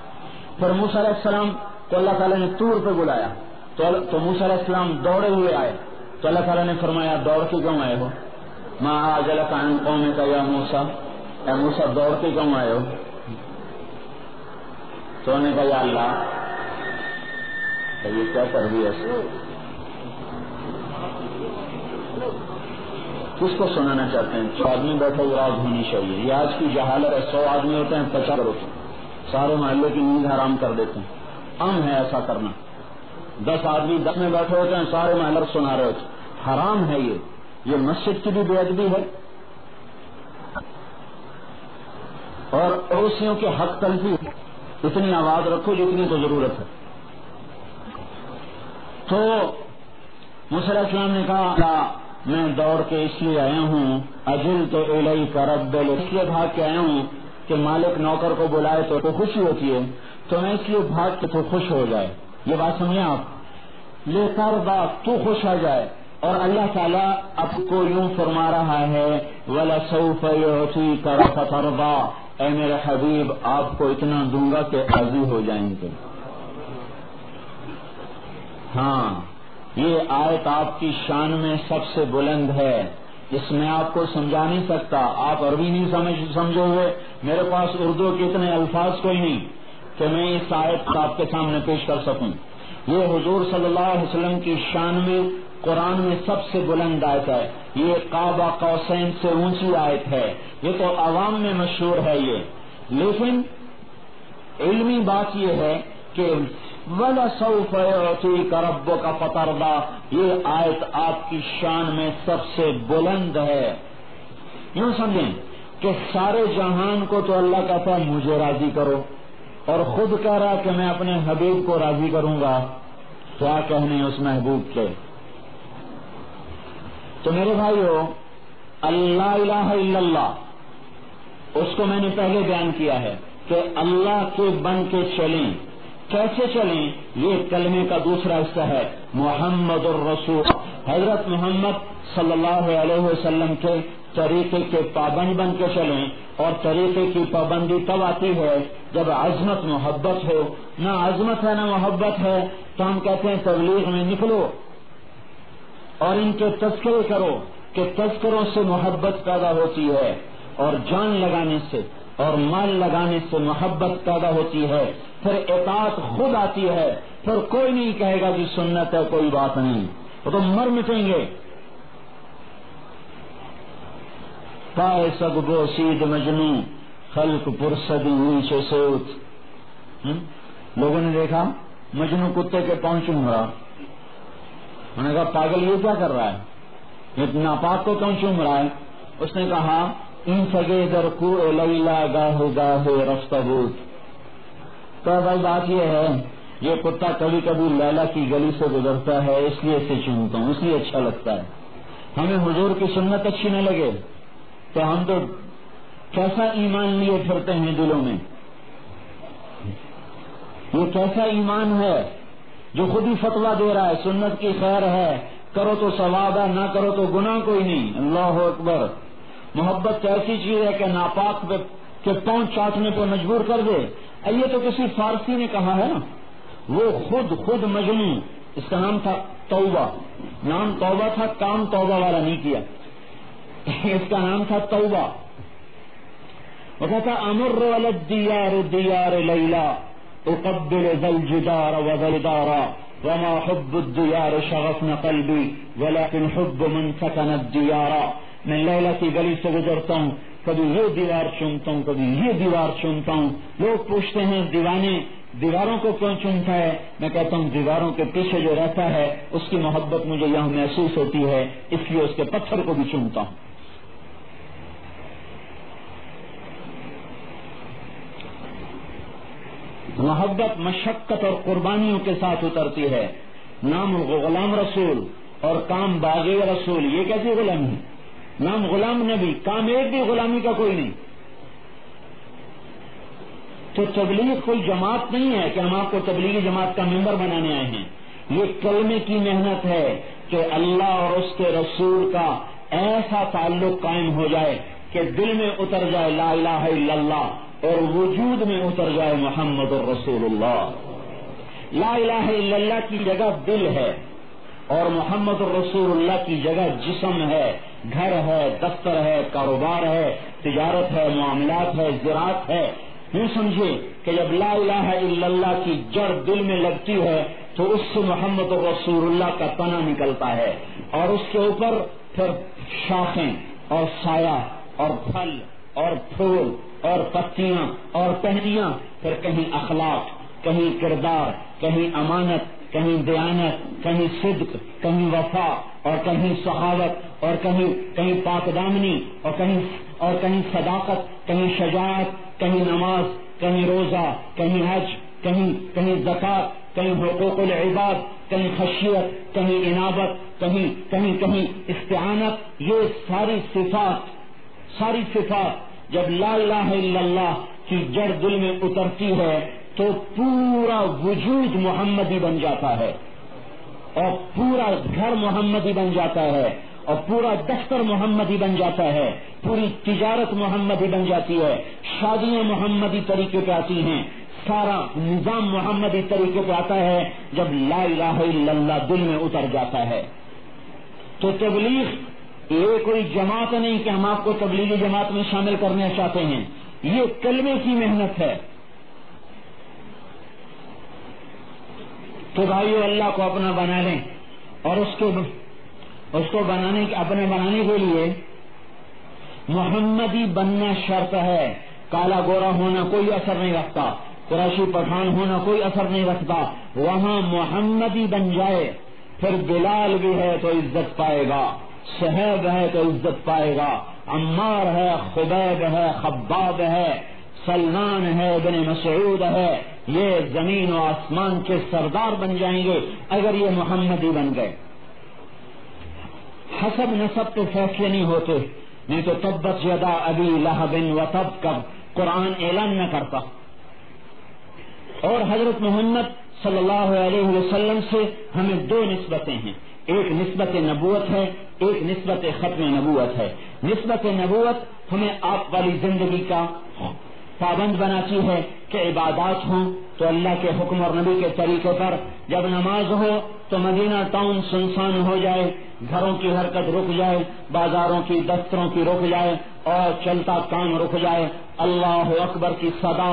پھر موسیٰ علیہ السلام کو اللہ تعالیٰ نے طور پہ بلایا، تو موسیٰ علیہ السلام دوڑے ہوئے آئے، تو اللہ تعالیٰ نے فرمایا دوڑ کے کیوں آئے ہو؟ ما عجلک عن قومک یا موسیٰ، اے موسیٰ دوڑ کے کیوں آئے ہو؟ تو نے کہا یا اللہ یہ کیا تربیت ہے، کس کو سنانا چاہتے ہیں؟ 100 آدمی بیٹھے راز ہونی چاہیے. یہ آج کی جہالت ہے. 100 آدمی ہوتے ہیں 50 ہوتے ہیں، سارے محلے کی نیند حرام کر دیتے ہیں. عام ہے ایسا کرنا. 10 آدمی 10 میں بیٹھے ہوتے ہیں، سارے محلے سنا رہے ہوتے ہیں. حرام ہے یہ مسجد کی بھی بے ادبی ہے اور پڑوسیوں کے حق تلفی. اتنی آواز رکھو جتنی تو ضرورت ہے. تو موسیٰ علیہ السلام نے کہا میں دوڑ کے اس لیے آیا ہوں، اجل تو الیک رب، اس لیے بھاگ کے آیا ہوں کہ مالک نوکر کو بلائے تو خوشی ہوتی ہے، تو میں اس لیے بھاگ کے تو خوش ہو جائے. یہ بات سمجھیں آپ، لے کر بات تو خوش آ جائے. اور اللہ تعالیٰ اب کو یوں فرما رہا ہے وَلَسَوْفَ يُعْطِيكَ فَتَرْضَىٰ، اے میرے حبیب آپ کو اتنا دوں گا کہ راضی ہو جائیں گے. ہاں یہ آیت آپ کی شان میں سب سے بلند ہے. اس میں آپ کو سمجھا نہیں سکتا. آپ عربی نہیں سمجھے ہوئے، میرے پاس اردو کے اتنے الفاظ کوئی نہیں کہ میں اس آیت کو آپ کے سامنے پیش کر سکوں. یہ حضور صلی اللہ علیہ وسلم کی شان میں قرآن میں سب سے بلند آیت ہے. یہ قاب قوسین سے اونچی آیت ہے. یہ تو عوام میں مشہور ہے یہ، لیکن علمی بات یہ ہے کہ وَلَسَوْفَ يُعْطِيكَ رَبُّكَ فَتَرْضَىٰ، یہ آیت آپ کی شان میں سب سے بلند ہے. یوں سمجھیں کہ سارے جہان کو تو اللہ کہتا ہے مجھے راضی کرو، اور خود کہہ رہا کہ میں اپنے حبیب کو راضی کروں گا. کیا کہنے اس محبوب کے. تو میرے بھائیو، اللہ الہ الا اللہ، اس کو میں نے پہلے بیان کیا ہے کہ اللہ کے بن کے چلیں. کیسے چلیں؟ یہ کلمے کا دوسرا حصہ ہے محمد الرسول. حضرت محمد صلی اللہ علیہ وسلم کے طریقے کے پابند بن کے چلیں. اور طریقے کی پابندی تب آتی ہے جب عظمت محبت ہو. نہ عظمت ہے نہ محبت ہے تو ہم کہتے ہیں تبلیغ میں نکلو اور ان کے تذکرے کرو، کہ تذکروں سے محبت پیدا ہوتی ہے، اور جان لگانے سے اور مال لگانے سے محبت پیدا ہوتی ہے. پھر اطاعت خود آتی ہے. پھر کوئی نہیں کہے گا کہ سنت ہے، کوئی بات نہیں، وہ تو مر مٹیں گے. پائے سب گو سید مجنوں، خلق پرسدی نیچے سوت. لوگوں نے دیکھا مجنوں کتے کے پاؤں چوم رہا. انہوں نے کہا پاگل یہ کیا کر رہا ہے، یہ ناپاک کو کیوں چوم رہا ہے؟ اس نے کہا ان سگے در کو لیلا گاہ گاہ رفتہ بود. تو بھائی بات یہ ہے، یہ کتا کبھی کبھی لیلا کی گلی سے گزرتا ہے، اس لیے اسے چومتا ہوں، اس لیے اچھا لگتا ہے. ہمیں حضور کی سنت اچھی نہ لگے تو ہم تو کیسا ایمان لیے پھرتے ہیں دلوں میں. یہ کیسا ایمان ہے جو خود ہی فتویٰ دے رہا ہے سنت کی خیر ہے، کرو تو ثواب ہے، نہ کرو تو گناہ کوئی نہیں. اللہ اکبر. محبت ایسی چیز ہے کہ ناپاک کے پاؤں چاٹنے پر مجبور کر دے. یہ تو کسی فارسی نے کہا ہے نا، وہ خود مجنون. اس کا نام تھا توبہ. نام توبہ تھا، کام توبہ والا نہیں کیا. اس کا نام تھا توبہ. وہ کہتا امر علی الدیار دیار لیلا اقبل ذا الجدار وذا الدارا وما حب الدیار شغفن قلبی ولكن حب من سکن الدیارا. میں لیلا کی گلی سے گزرتا ہوں، کبھی یہ دیوار چومتا ہوں، کبھی یہ دیوار چومتا ہوں. لوگ پوچھتے ہیں دیوانے دیواروں کو کیوں چومتا ہے؟ میں کہتا ہوں دیواروں کے پیچھے جو رہتا ہے اس کی محبت مجھے یہاں محسوس ہوتی ہے، اس لیے اس کے پتھر کو بھی چومتا ہوں. محبت مشقت اور قربانیوں کے ساتھ اترتی ہے. نام غلام رسول اور کام باغی رسول، یہ کیسی غلامی ہے؟ نام غلام نبی، کام ایک بھی غلامی کا کوئی نہیں. تو تبلیغ کوئی جماعت نہیں ہے کہ ہم آپ کو تبلیغی جماعت کا ممبر بنانے آئے ہیں. یہ کلمے کی محنت ہے کہ اللہ اور اس کے رسول کا ایسا تعلق قائم ہو جائے کہ دل میں اتر جائے لا الہ الا اللہ اور وجود میں اتر جائے محمد الرسول اللہ. لا الہ الا اللہ کی جگہ دل ہے اور محمد الرسول اللہ کی جگہ جسم ہے، گھر ہے، دفتر ہے، کاروبار ہے، تجارت ہے، معاملات ہے، زراعت ہے. یوں سمجھے کہ جب لا الہ الا اللہ کی جڑ دل میں لگتی ہے تو اس سے محمد رسول اللہ کا تنا نکلتا ہے، اور اس کے اوپر پھر شاخیں اور سایہ اور پھل اور پھول اور پتیاں اور ٹہنیاں، پھر کہیں اخلاق، کہیں کردار، کہیں امانت، کہیں دیانت، کہیں صدق، کہیں وفا، اور کہیں سخاوت، اور کہیں پاک دامنی، اور کہیں صداقت، کہیں شجاعت، کہیں نماز، کہیں روزہ، کہیں حج، کہیں زکات، کہیں حقوق العباد، کہیں خشیت، کہیں انابت، کہیں استعانت. یہ ساری صفات جب لا الہ الا اللہ کی جڑ دل میں اترتی ہے تو پورا وجود محمدی بن جاتا ہے، اور پورا گھر محمدی بن جاتا ہے، اور پورا دفتر محمدی بن جاتا ہے، پوری تجارت محمدی بن جاتی ہے، شادیاں محمدی طریقے پہ آتی ہیں، سارا نظام محمدی طریقے پہ آتا ہے جب لا الہ الا اللہ دل میں اتر جاتا ہے. تو تبلیغ یہ کوئی جماعت نہیں کہ ہم آپ کو تبلیغی جماعت میں شامل کرنا چاہتے ہیں، یہ کلمے کی محنت ہے. تو بھائیو اللہ کو اپنا بنا لیں، اور اس کو اپنے بنانے کے لیے محمدی بننا شرط ہے. کالا گورا ہونا کوئی اثر نہیں رکھتا، قریشی پٹھان ہونا کوئی اثر نہیں رکھتا، وہاں محمدی بن جائے. پھر بلال بھی ہے تو عزت پائے گا، صہیب ہے تو عزت پائے گا، عمار ہے، خبیب ہے، خباب ہے، سلمان ہے، ابن مسعود ہے. یہ زمین و آسمان کے سردار بن جائیں گے اگر یہ محمدی بن گئے. حسب نسب کے فیصلے نہیں ہوتے، نہیں تو تبت یدا ابی لہب وتب کا قرآن اعلان نہ کرتا. اور حضرت محمد صلی اللہ علیہ وسلم سے ہمیں دو نسبتیں ہیں، ایک نسبت نبوت ہے، ایک نسبت ختم نبوت ہے. نسبت نبوت ہمیں آپ والی زندگی کا پابند بناتی ہے کہ عبادات ہوں تو اللہ کے حکم اور نبی کے طریقے پر. جب نماز ہو تو مدینہ ٹاؤن سنسان ہو جائے، گھروں کی حرکت رک جائے، بازاروں کی دفتروں کی رک جائے، اور چلتا کام رک جائے. اللہ اکبر کی صدا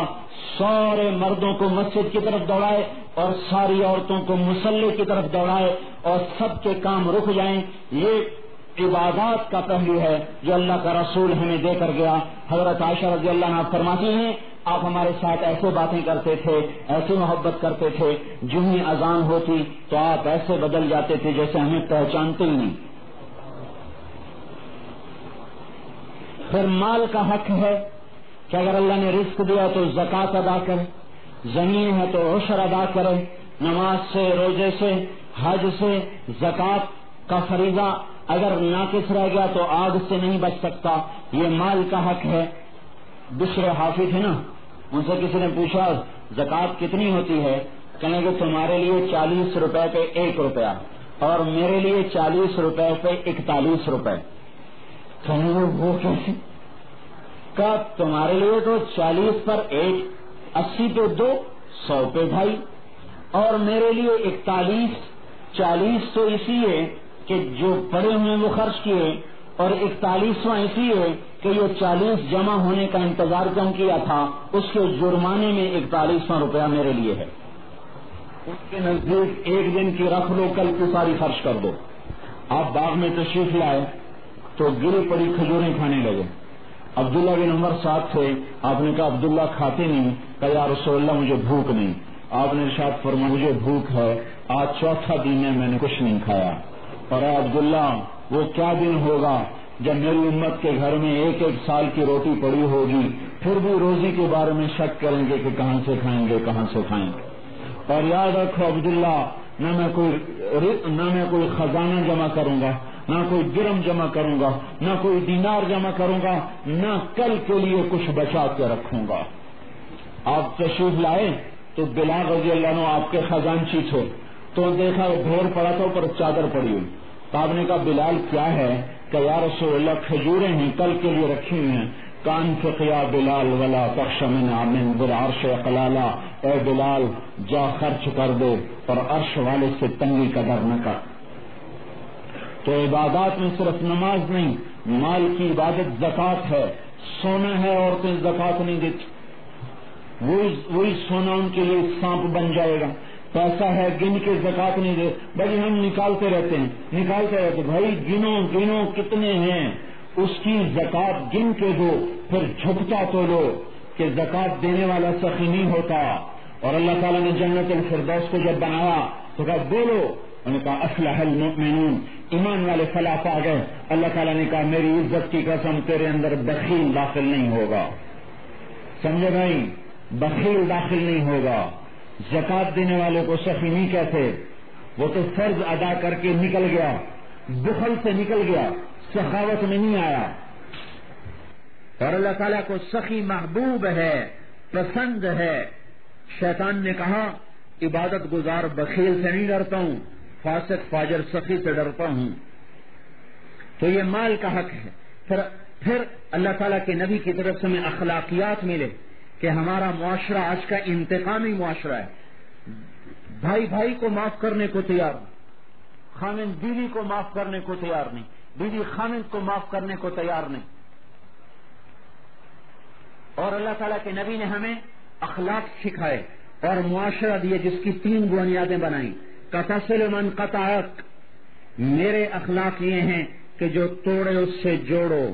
سارے مردوں کو مسجد کی طرف دوڑائے اور ساری عورتوں کو مصلی کی طرف دوڑائے، اور سب کے کام رک جائیں. یہ عبادات کا پہلو ہے جو اللہ کا رسول ہمیں دے کر گیا. حضرت عائشہ رضی اللہ عنہا فرماتی ہیں آپ ہمارے ساتھ ایسے باتیں کرتے تھے، ایسی محبت کرتے تھے، جو ہی اذان ہوتی تو آپ ایسے بدل جاتے تھے جیسے ہمیں پہچانتے ہی نہیں. پھر مال کا حق ہے کہ اگر اللہ نے رزق دیا تو زکوٰۃ ادا کرے، زمین ہے تو عشر ادا کرے، نماز سے، روزے سے، حج سے، زکوٰۃ کا فریضہ اگر ناقص رہ گیا تو آگ سے نہیں بچ سکتا. یہ مال کا حق ہے. بشر حافظ ہے نا، ان سے کسی نے پوچھا زکوٰۃ کتنی ہوتی ہے؟ کہیں گے تمہارے لیے 40 روپے پہ 1 روپیہ اور میرے لیے 40 روپے پہ 41 روپے. کہیں گے وہ کیسے؟ کہ تمہارے لیے تو 40 پر 1، 80 پہ 2، 100 پہ 2.5، اور میرے لیے 41. 40 تو اسی ہے کہ جو پڑے ہوئے وہ خرچ کیے، اور 41واں اسی ہے کہ یہ 40 جمع ہونے کا انتظار کیوں کیا تھا، اس کے جرمانے میں 41واں روپیہ میرے لیے ہے. اس کے نزدیک ایک دن کی رکھ لو، کل کی ساری خرچ کر دو. آپ باغ میں تشریف لائے تو گری پڑی کھجوریں کھانے لگے. عبداللہ بن عمر ساتھ تھے. آپ نے کہا عبداللہ کھاتے نہیں؟ کہا یا رسول اللہ مجھے بھوک نہیں. آپ نے ارشاد فرمایا مجھے بھوک ہے، آج 4تھا دن ہے میں نے کچھ نہیں کھایا. اور اے عبداللہ وہ کیا دن ہوگا جب میری امت کے گھر میں 1 سال کی روٹی پڑی ہوگی، پھر بھی روزی کے بارے میں شک کریں گے کہ کہاں سے کھائیں گے، کہاں سے کھائیں گے. اور یاد رکھو عبداللہ، نہ میں کوئی خزانہ جمع کروں گا، نہ کوئی درم جمع کروں گا، نہ کوئی دینار جمع کروں گا، نہ کل کے لیے کچھ بچا کے رکھوں گا. آپ تشریف لائے تو بلال رضی اللہ عنہ آپ کے خزانچی تھے، تو دیکھا ڈھیر پڑا تھا اوپر چادر پڑی ہوئی. تو آپ نے کہا بلال کیا ہے؟ کہ یا رسول اللہ کھجوریں ہیں کل کے لیے رکھی ہوئی ہیں. کان فقیا بلال ولا تخش من عامن بالعرش اقلالا، اے بلال جا خرچ کر دے اور عرش والے سے تنگی کا ڈر نہ کر. تو عبادات میں صرف نماز نہیں، مال کی عبادت زکوٰۃ ہے. سونا ہے عورتیں زکوٰۃ نہیں دیتی، وہی سونا ان کے لیے سانپ بن جائے گا. پیسہ ہے گن کے زکات نہیں دے. بھائی ہم نکالتے رہتے ہیں. بھائی گنو کتنے ہیں, اس کی زکات گن کے دو. پھر جھکتا تو لو کہ زکات دینے والا سخی نہیں ہوتا. اور اللہ تعالیٰ نے جنت الفردوس کو جب بنایا تو کہا بولو, انہوں نے کہا افلح المؤمنون, ایمان والے فلاح پا گئے. اللہ تعالیٰ نے کہا میری عزت کی قسم تیرے اندر بخیل داخل نہیں ہوگا. سمجھے بھائی, بخیل داخل نہیں ہوگا. زکات دینے والے کو سخی نہیں کہتے, وہ تو فرض ادا کر کے نکل گیا, بخل سے نکل گیا, سخاوت میں نہیں آیا. اور اللہ تعالیٰ کو سخی محبوب ہے, پسند ہے. شیطان نے کہا عبادت گزار بخیل سے نہیں ڈرتا ہوں, فاسق فاجر سخی سے ڈرتا ہوں. تو یہ مال کا حق ہے. پھر اللہ تعالیٰ کے نبی کی طرف سے ہمیں اخلاقیات ملے کہ ہمارا معاشرہ آج کا انتقامی معاشرہ ہے. بھائی بھائی کو معاف کرنے کو تیار نہیں, خامند بیوی کو معاف کرنے کو تیار نہیں, بیوی خامند کو معاف کرنے کو تیار نہیں. اور اللہ تعالیٰ کے نبی نے ہمیں اخلاق سکھائے اور معاشرہ دیے جس کی 3 بنیادیں بنائیں. کتصل من قطعک, میرے اخلاق یہ ہیں کہ جو توڑے اس سے جوڑو.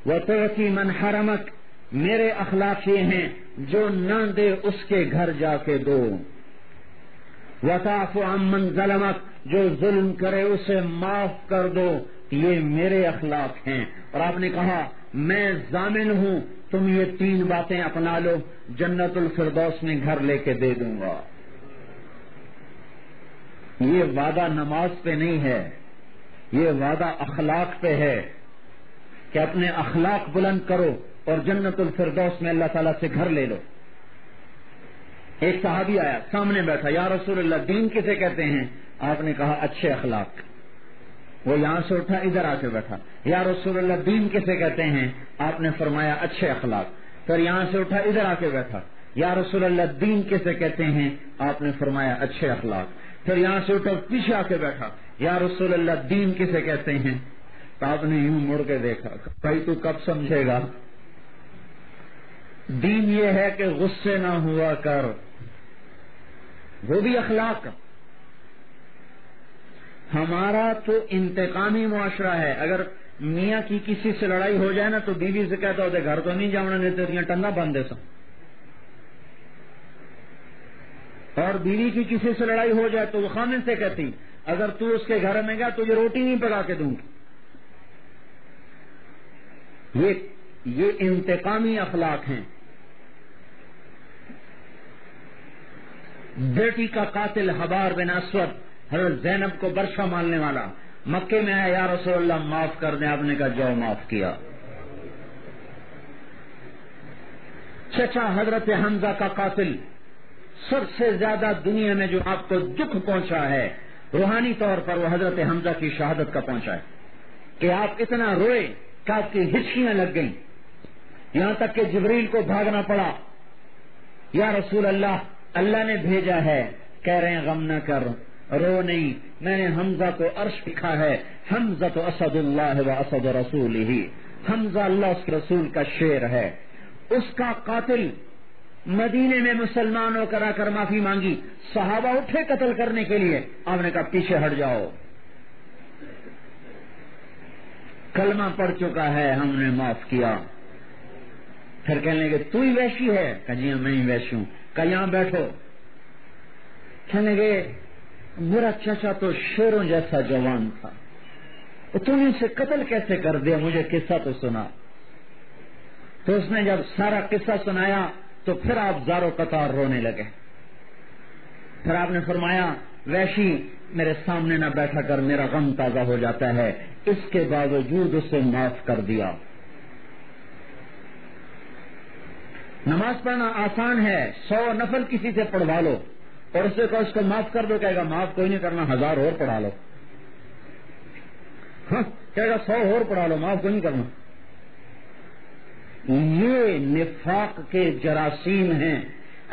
وتعطی من حرمک, میرے اخلاق یہ ہیں جو نہ دے اس کے گھر جا کے دو. وتعف عن من ظلمک, جو ظلم کرے اسے معاف کر دو. یہ میرے اخلاق ہیں. اور آپ نے کہا میں ضامن ہوں, تم یہ 3 باتیں اپنا لو, جنت الفردوس میں گھر لے کے دے دوں گا. یہ وعدہ نماز پہ نہیں ہے, یہ وعدہ اخلاق پہ ہے کہ اپنے اخلاق بلند کرو اور جنت الفردوس میں اللہ تعالیٰ سے گھر لے لو. ایک صحابی آیا, سامنے بیٹھا, یا رسول اللہ دین کسے کہتے ہیں؟ آپ نے کہا اچھے اخلاق. وہ یہاں سے اٹھا ادھر آ کے بیٹھا, یا رسول اللہ دین کسے کہتے ہیں؟ آپ نے فرمایا اچھے اخلاق. پھر یہاں سے اٹھا ادھر آ کے بیٹھا, یا رسول اللہ دین کسے کہتے ہیں؟ آپ نے فرمایا اچھے اخلاق. پھر یہاں سے اٹھا پیچھے آ کے بیٹھا, یا رسول اللہ دین کسے کہتے ہیں؟ تو آپ نے یوں مڑ کے دیکھا, بھائی تو کب سمجھے گا؟ دین یہ ہے کہ غصے نہ ہوا کر, وہ بھی اخلاق. ہمارا تو انتقامی معاشرہ ہے. اگر میاں کی کسی سے لڑائی ہو جائے نا تو بیوی سے کہتا ہوتے گھر تو نہیں جانا, نہیں تو ٹنگا باندھ دے سو. اور بیوی کی کسی سے لڑائی ہو جائے تو وہ خامن سے کہتی اگر تو اس کے گھر میں گیا تو یہ روٹی نہیں پکا کے دوں گی. یہ انتقامی اخلاق ہیں. بیٹی کا قاتل حبار بن اسود, حضرت زینب کو برشا مالنے والا, مکے میں آیا, یا رسول اللہ معاف کر دیں. آپ نے کہا جاؤ معاف کیا. چچا حضرت حمزہ کا قاتل, سب سے زیادہ دنیا میں جو آپ کو دکھ پہنچا ہے روحانی طور پر وہ حضرت حمزہ کی شہادت کا پہنچا ہے کہ آپ اتنا روئے کہ آپ کی ہچکیاں لگ گئیں, یہاں تک کہ جبریل کو بھاگنا پڑا. یا رسول اللہ اللہ نے بھیجا ہے, کہہ رہے ہیں غم نہ کر, رو نہیں, میں نے حمزہ کو عرش لکھا ہے. حمزہ تو اسد اللہ و اسد رسولہ, حمزہ اللہ اس کے رسول کا شیر ہے. اس کا قاتل مدینے میں مسلمان ہو کر آ کر معافی مانگی, صحابہ اٹھے قتل کرنے کے لیے, آپ نے کہا پیچھے ہٹ جاؤ, کلمہ پڑھ چکا ہے, ہم نے معاف کیا. پھر کہنے لگے تو ہی ویشی ہے, کہ جی میں ہی ویشی ہوں. کہ یہاں بیٹھو. کہنے لگے میرا چچا تو شیروں جیسا جوان تھا, تم نے اسے قتل کیسے کر دیا, مجھے قصہ تو سنا. تو اس نے جب سارا قصہ سنایا تو پھر آپ زارو قطار رونے لگے. پھر آپ نے فرمایا ویشی میرے سامنے نہ بیٹھا کر, میرا غم تازہ ہو جاتا ہے. اس کے باوجود اسے معاف کر دیا. نماز پڑھنا آسان ہے, 100 نفل کسی سے پڑھوا لو اور اسے کہو اس کو معاف کر دو, کہے گا معاف کوئی نہیں کرنا, 1000 اور پڑھا لو. ہاں کہے گا 100 اور پڑھا لو, معاف کوئی نہیں کرنا. یہ نفاق کے جراثیم ہیں.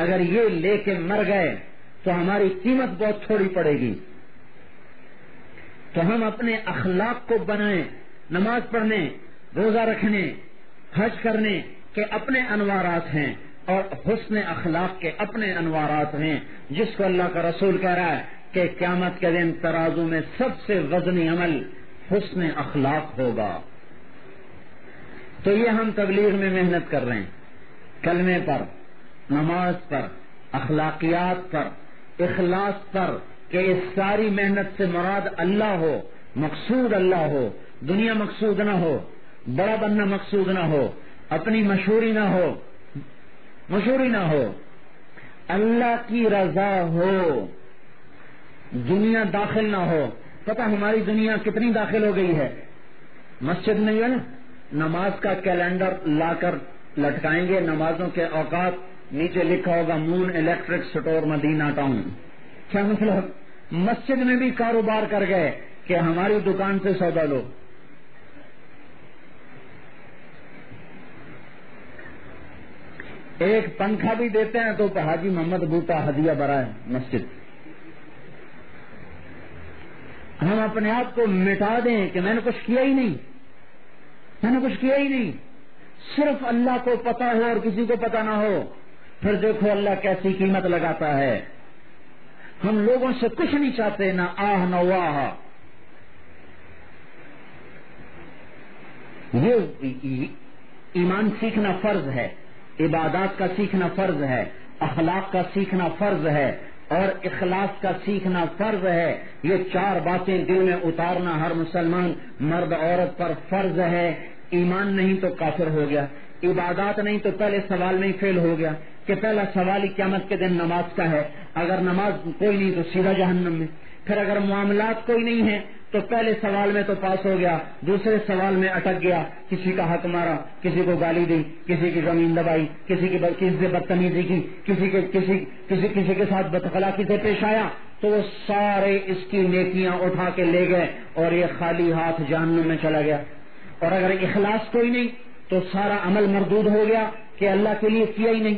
اگر یہ لے کے مر گئے تو ہماری قیمت بہت تھوڑی پڑے گی. تو ہم اپنے اخلاق کو بنائیں, نماز پڑھنے, روزہ رکھنے, حج کرنے کے اپنے انوارات ہیں, اور حسن اخلاق کے اپنے انوارات ہیں، جس کو اللہ کا رسول کہہ رہا ہے کہ قیامت کے دن ترازو میں سب سے وزنی عمل حسن اخلاق ہوگا۔ تو یہ ہم تبلیغ میں محنت کر رہے ہیں، کلمے پر، نماز پر، اخلاقیات پر، اخلاص پر، کہ اس ساری محنت سے مراد اللہ ہو، مقصود اللہ ہو، دنیا مقصود نہ ہو، بڑا بننا مقصود نہ ہو، اپنی مشہوری نہ ہو، اللہ کی رضا ہو، دنیا داخل نہ ہو۔ پتہ ہماری دنیا کتنی داخل ہو گئی ہے؟ مسجد میں جو ہے نا، نماز کا کیلنڈر لا کر لٹکائیں گے، نمازوں کے اوقات، نیچے لکھا ہوگا مون الیکٹرک سٹور مدینہ ٹاؤن۔ کیا مطلب؟ مسجد میں بھی کاروبار کر گئے کہ ہماری دکان سے سودا لو۔ ایک پنکھا بھی دیتے ہیں تو حاجی محمد بوٹا ہدیہ برائے مسجد۔ ہم اپنے آپ کو مٹا دیں کہ میں نے کچھ کیا ہی نہیں، صرف اللہ کو پتا ہو اور کسی کو پتا نہ ہو، پھر دیکھو اللہ کیسی قیمت لگاتا ہے۔ ہم لوگوں سے کچھ نہیں چاہتے، نہ آہ نہ واہ۔ یہ ایمان سیکھنا فرض ہے، عبادات کا سیکھنا فرض ہے، اخلاق کا سیکھنا فرض ہے، اور اخلاص کا سیکھنا فرض ہے۔ یہ 4 باتیں دل میں اتارنا ہر مسلمان مرد عورت پر فرض ہے۔ ایمان نہیں تو کافر ہو گیا، عبادات نہیں تو پہلے سوال میں ہی فیل ہو گیا، کہ پہلا سوال ہی قیامت کے دن نماز کا ہے، اگر نماز کوئی نہیں تو سیدھا جہنم میں۔ پھر اگر معاملات کوئی نہیں ہے تو پہلے سوال میں تو پاس ہو گیا، دوسرے سوال میں اٹک گیا، کسی کا حق مارا، کسی کو گالی دی، کسی کی زمین دبائی، کسی سے بدتمیزی کی، کسی کے ساتھ بداخلاقی سے پیش آیا، تو وہ سارے اس کی نیکیاں اٹھا کے لے گئے اور یہ خالی ہاتھ جہنم میں چلا گیا۔ اور اگر اخلاص کوئی نہیں تو سارا عمل مردود ہو گیا کہ اللہ کے لیے کیا ہی نہیں۔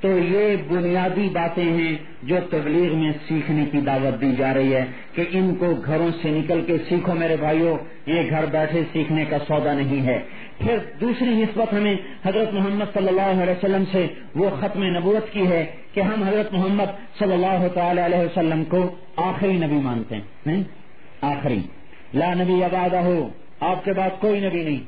تو یہ بنیادی باتیں ہیں جو تبلیغ میں سیکھنے کی دعوت دی جا رہی ہے کہ ان کو گھروں سے نکل کے سیکھو میرے بھائیوں، یہ گھر بیٹھے سیکھنے کا سودا نہیں ہے۔ پھر دوسری نسبت ہمیں حضرت محمد صلی اللہ علیہ وسلم سے وہ ختم نبوت کی ہے کہ ہم حضرت محمد صلی اللہ تعالی علیہ وسلم کو آخری نبی مانتے ہیں، آخری، لا نبی بعدہ، آپ کے بعد کوئی نبی نہیں۔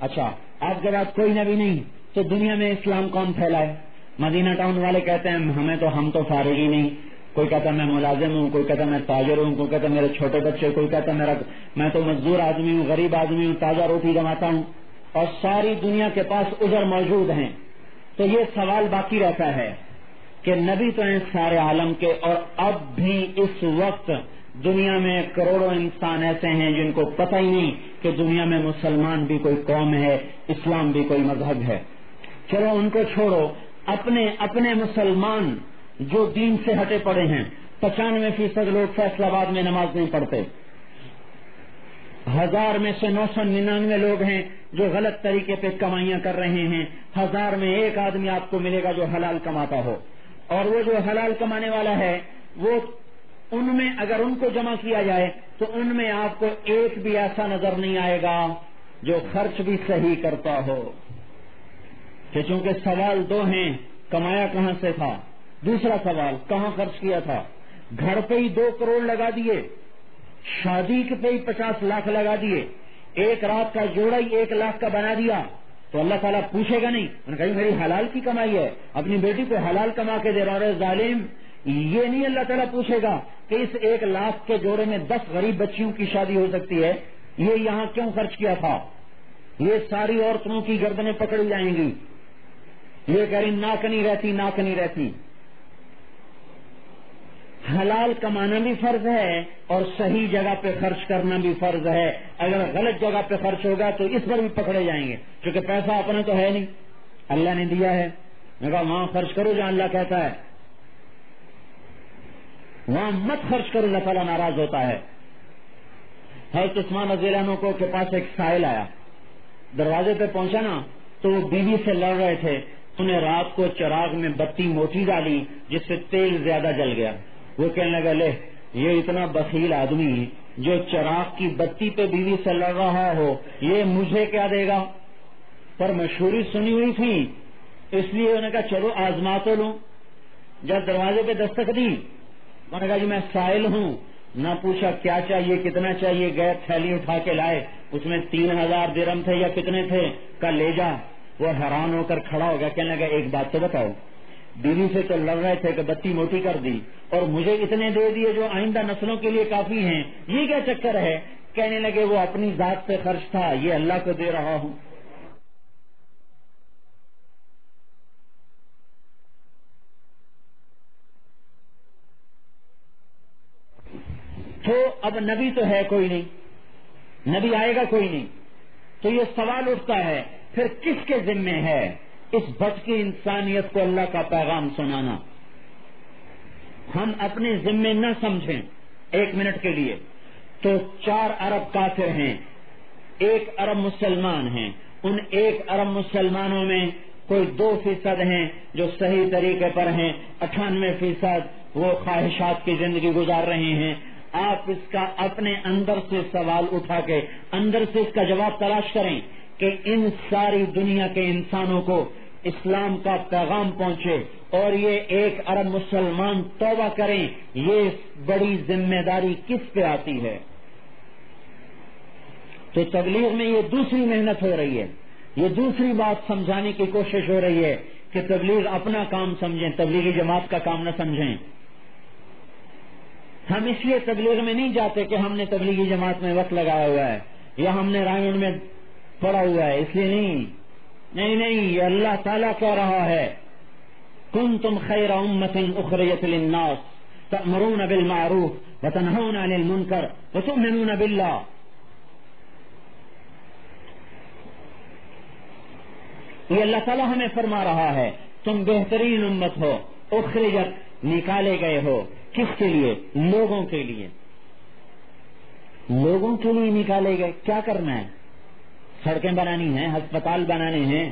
اچھا، آپ کے بعد کوئی نبی نہیں تو دنیا میں اسلام کون پھیلائے؟ مدینہ ٹاؤن والے کہتے ہیں ہم تو فارغ ہی نہیں، کوئی کہتا ہے میں ملازم ہوں، کوئی کہتا ہے میں تاجر ہوں، کوئی کہتا ہے میرے چھوٹے بچے، کوئی کہتا ہے میں تو مزدور آدمی ہوں، غریب آدمی ہوں، تازہ روٹی جماتا ہوں، اور ساری دنیا کے پاس عذر موجود ہیں۔ تو یہ سوال باقی رہتا ہے کہ نبی تو ہیں سارے عالم کے، اور اب بھی اس وقت دنیا میں کروڑوں انسان ایسے ہیں جن کو پتہ ہی نہیں کہ دنیا میں مسلمان بھی کوئی قوم ہے، اسلام بھی کوئی مذہب ہے۔ چلو ان کو چھوڑو، اپنے مسلمان جو دین سے ہٹے پڑے ہیں، 95% لوگ فیصل آباد میں نماز نہیں پڑھتے، 1000 میں سے 999 لوگ ہیں جو غلط طریقے پہ کمائیاں کر رہے ہیں، 1000 میں 1 آدمی آپ کو ملے گا جو حلال کماتا ہو، اور وہ جو حلال کمانے والا ہے وہ ان میں اگر ان کو جمع کیا جائے تو ان میں آپ کو ایک بھی ایسا نظر نہیں آئے گا جو خرچ بھی صحیح کرتا ہو، کہ چونکہ سوال 2 ہیں، کمایا کہاں سے تھا، دوسرا سوال کہاں خرچ کیا تھا۔ گھر پہ ہی 2 کروڑ لگا دیے، شادی پہ ہی 50 لاکھ لگا دیے، ایک رات کا جوڑا ہی 1 لاکھ کا بنا دیا، تو اللہ تعالیٰ پوچھے گا نہیں؟ انہوں نے کہا میری حلال کی کمائی ہے، اپنی بیٹی کو حلال کما کے دے رہا ہے ظالم۔ یہ نہیں اللہ تعالیٰ پوچھے گا کہ اس 1 لاکھ کے جوڑے میں 10 غریب بچیوں کی شادی ہو سکتی ہے، یہ یہاں کیوں خرچ کیا تھا؟ یہ ساری عورتوں کی گردنیں پکڑ جائیں گی، یہ کہہ رہی ناک نہیں رہتی۔ حلال کمانا بھی فرض ہے اور صحیح جگہ پہ خرچ کرنا بھی فرض ہے۔ اگر غلط جگہ پہ خرچ ہوگا تو اس پر بھی پکڑے جائیں گے، کیونکہ پیسہ اپنا تو ہے نہیں، اللہ نے دیا ہے۔ میں کہا وہاں خرچ کرو جہاں اللہ کہتا ہے، وہاں مت خرچ کرو، اللہ تعالیٰ ناراض ہوتا ہے۔ حضرت عثمان رضی اللہ عنہ کے پاس ایک سائل آیا، دروازے پہ پہنچا نا تو وہ بیوی سے لڑ رہے تھے، انہیں رات کو چراغ میں بتی موٹی ڈالی جس سے تیل زیادہ جل گیا۔ وہ کہنے لگا لے یہ اتنا بخیل آدمی جو چراغ کی بتی پہ بیوی سے لڑ رہا ہو، یہ مجھے کیا دے گا؟ پر مشہوری سنی ہوئی تھی اس لیے انہوں نے کہا چلو آزما تو لوں. جب دروازے پہ دستک دی انہوں نے کہا جی میں سائل ہوں. نہ پوچھا کیا چاہیے کتنا چاہیے, گئے تھیلی اٹھا کے لائے, اس میں 3000 درہم تھے یا کتنے تھے, کا لے جا. وہ حیران ہو کر کھڑا ہو گیا, کہنے لگا ایک بات تو بتاؤ, بیوی سے تو لڑ رہے تھے کہ بتی موٹی کر دی اور مجھے اتنے دے دیے جو آئندہ نسلوں کے لیے کافی ہیں, یہ کیا چکر ہے؟ کہنے لگے وہ اپنی ذات سے خرچ تھا, یہ اللہ کو دے رہا ہوں. تو اب نبی تو ہے کوئی نہیں, نبی آئے گا کوئی نہیں, تو یہ سوال اٹھتا ہے پھر کس کے ذمے ہے اس بھٹکی انسانیت کو اللہ کا پیغام سنانا؟ ہم اپنے ذمے نہ سمجھیں ایک منٹ کے لیے. تو 4 ارب کافر ہیں, 1 ارب مسلمان ہیں. ان 1 ارب مسلمانوں میں کوئی 2% ہیں جو صحیح طریقے پر ہیں, 98% وہ خواہشات کی زندگی گزار رہے ہیں. آپ اس کا اپنے اندر سے سوال اٹھا کے اندر سے اس کا جواب تلاش کریں کہ ان ساری دنیا کے انسانوں کو اسلام کا پیغام پہنچے اور یہ 1 ارب مسلمان توبہ کریں, یہ بڑی ذمہ داری کس پہ آتی ہے؟ تو تبلیغ میں یہ دوسری محنت ہو رہی ہے, یہ دوسری بات سمجھانے کی کوشش ہو رہی ہے کہ تبلیغ اپنا کام سمجھیں, تبلیغی جماعت کا کام نہ سمجھیں. ہم اس لیے تبلیغ میں نہیں جاتے کہ ہم نے تبلیغی جماعت میں وقت لگایا ہوا ہے یا ہم نے رائن میں پڑا ہوا ہے, اس لیے نہیں. نہیں, یہ اللہ تعالیٰ کہہ رہا ہے کنتم خیر امۃ اخرجت للناس تأمرون بالمعروف وتنہون عن المنکر وتؤمنون باللہ. یہ اللہ تعالیٰ ہمیں فرما رہا ہے تم بہترین امت ہو, اخرجت نکالے گئے ہو. کس کے لیے؟ لوگوں کے لیے. لوگوں کے لیے نکالے گئے. کیا کرنا ہے؟ سڑکیں بنانی ہیں, ہسپتال بنانے ہیں؟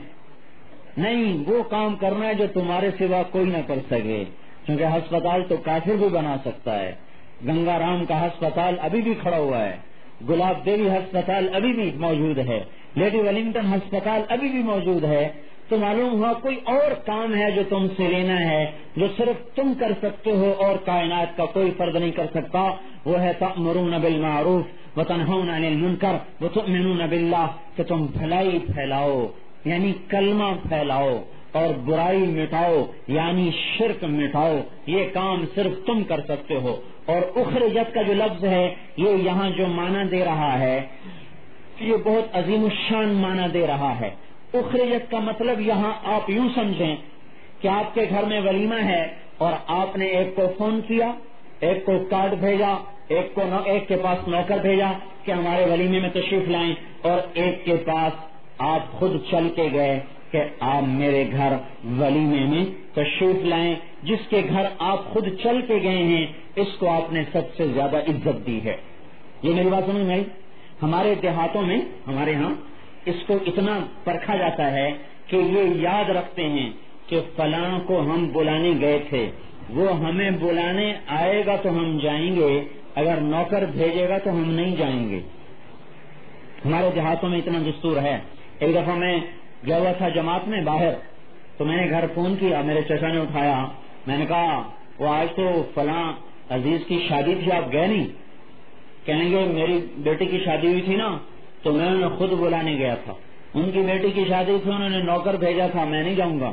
نہیں, وہ کام کرنا ہے جو تمہارے سوا کوئی نہ کر سکے, کیونکہ ہسپتال تو کافر بھی بنا سکتا ہے. گنگا رام کا ہسپتال ابھی بھی کھڑا ہوا ہے, گلاب دیوی ہسپتال ابھی بھی موجود ہے, لیڈی ویلنگٹن ہسپتال ابھی بھی موجود ہے. تو معلوم ہوا کوئی اور کام ہے جو تم سے لینا ہے, جو صرف تم کر سکتے ہو اور کائنات کا کوئی فرد نہیں کر سکتا. وہ ہے تأمرون بالمعروف وتنہون عن المنکر وتؤمنون باللہ, کہ تم بھلائی پھیلاؤ یعنی کلمہ پھیلاؤ اور برائی مٹاؤ یعنی شرک مٹاؤ. یہ کام صرف تم کر سکتے ہو. اور اخرجت کا جو لفظ ہے یہ یہاں جو معنی دے رہا ہے یہ بہت عظیم الشان معنی دے رہا ہے. اخرجت کا مطلب یہاں آپ یوں سمجھیں کہ آپ کے گھر میں ولیمہ ہے اور آپ نے ایک کو فون کیا, ایک کو کارڈ بھیجا, ایک کے پاس نوکر بھیجا کہ ہمارے ولیمے میں تشریف لائیں, اور ایک کے پاس آپ خود چل کے گئے کہ آپ میرے گھر ولیمے میں تشریف لائیں. جس کے گھر آپ خود چل کے گئے ہیں اس کو آپ نے سب سے زیادہ عزت دی ہے. یہ میری بات سمجھ میں آئی؟ ہمارے دیہاتوں میں, ہمارے ہاں اس کو اتنا پرکھا جاتا ہے کہ یہ یاد رکھتے ہیں کہ فلاں کو ہم بلانے گئے تھے, وہ ہمیں بلانے آئے گا تو ہم جائیں گے, اگر نوکر بھیجے گا تو ہم نہیں جائیں گے. ہمارے دیہاتوں میں اتنا دستور ہے. ایک دفعہ میں گیا ہوا تھا جماعت میں باہر, تو میں نے گھر فون کیا, میرے چچا نے اٹھایا. میں نے کہا وہ آج تو فلاں عزیز کی شادی تھی, آپ گئے نہیں؟ کہیں گے میری بیٹی کی شادی ہوئی تھی نا تو میں انہیں خود بلانے گیا تھا. ان کی بیٹی کی شادی تھی, انہوں نے نوکر بھیجا تھا, میں نہیں جاؤں گا.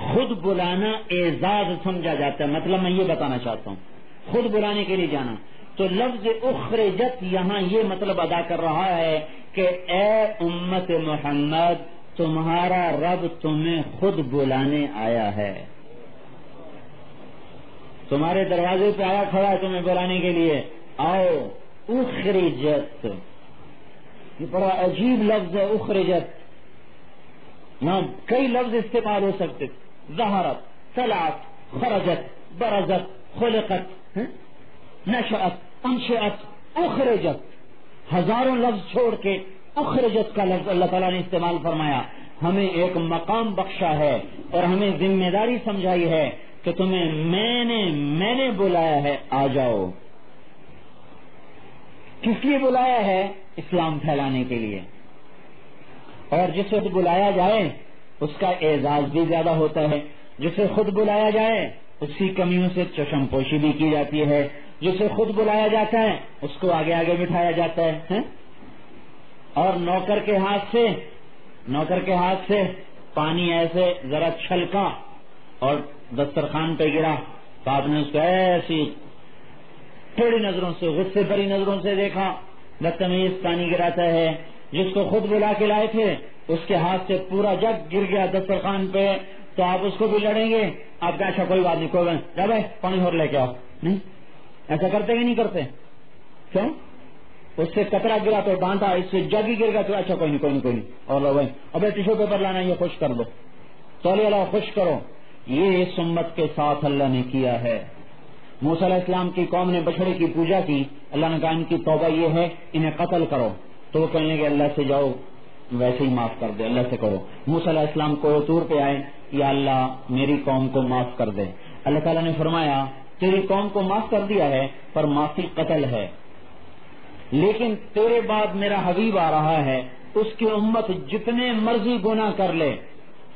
خود بلانا اعزاز سمجھا جاتا ہے. مطلب میں یہ بتانا چاہتا ہوں خود بلانے کے لیے جانا. تو لفظ اخرجت یہاں یہ مطلب ادا کر رہا ہے کہ اے امت محمد تمہارا رب تمہیں خود بلانے آیا ہے, تمہارے دروازے پہ آیا کھڑا ہے تمہیں بلانے کے لیے, آؤ. اخرجت یہ بڑا عجیب لفظ ہے اخرجت. نہ کئی لفظ استعمال ہو سکتے, ظہرت, طلعت, خرجت, برزت, خلقت, نشأت, انشأت, اخرجت. ہزاروں لفظ چھوڑ کے اخرجت کا لفظ اللہ تعالیٰ نے استعمال فرمایا. ہمیں ایک مقام بخشا ہے اور ہمیں ذمہ داری سمجھائی ہے کہ تمہیں میں نے بلایا ہے, آ جاؤ. کس لیے بلایا ہے؟ اسلام پھیلانے کے لیے. اور جسے بلایا جائے اس کا اعزاز بھی زیادہ ہوتا ہے، جسے خود بلایا جائے اس کی کمیوں سے چشم پوشی بھی کی جاتی ہے، جسے خود بلایا جاتا ہے اس کو آگے آگے بٹھایا جاتا ہے۔ اور نوکر کے ہاتھ سے پانی ایسے ذرا چھلکا اور دسترخوان پہ گرا تو آپ نے اس کو ایسی ٹیڑھی نظروں سے، غصے بھری نظروں سے دیکھا، بدتمیز پانی گراتا ہے۔ جس کو خود بلا کے لائے تھے اس کے ہاتھ سے پورا جگ گر گیا دسترخوان پہ تو آپ اس کو بھی لڑیں گے؟ آپ کا اچھا کوئی بات نہیں، کوئی بات جا بھائی پانی اور لے کے آؤ، نہیں ایسا کرتے کہ نہیں کرتے؟ کیوں؟ اس سے کترا گرا تو ڈانٹا، اس سے جگ ہی گر گیا تو اچھا کوئی نہیں اور لو بھائی ابھی ٹیشو پیپر لانا، یہ خشک کر دو، تولیہ لاؤ خشک کرو۔ یہ اس امت کے ساتھ اللہ نے کیا ہے۔ موسیٰ علیہ السلام کی قوم نے بچڑے کی پوجا کی، اللہ نے کہا ان کی توبہ یہ ہے انہیں قتل کرو، تو وہ کہنے لگے اللہ سے جاؤ ویسے ہی معاف کر دے، اللہ سے کرو۔ موسیٰ علیہ السلام کو طور پہ آئے، یا اللہ میری قوم کو معاف کر دے۔ اللہ تعالیٰ نے فرمایا تیری قوم کو معاف کر دیا ہے پر معافی قتل ہے، لیکن تیرے بعد میرا حبیب آ رہا ہے، اس کی امت جتنے مرضی گناہ کر لے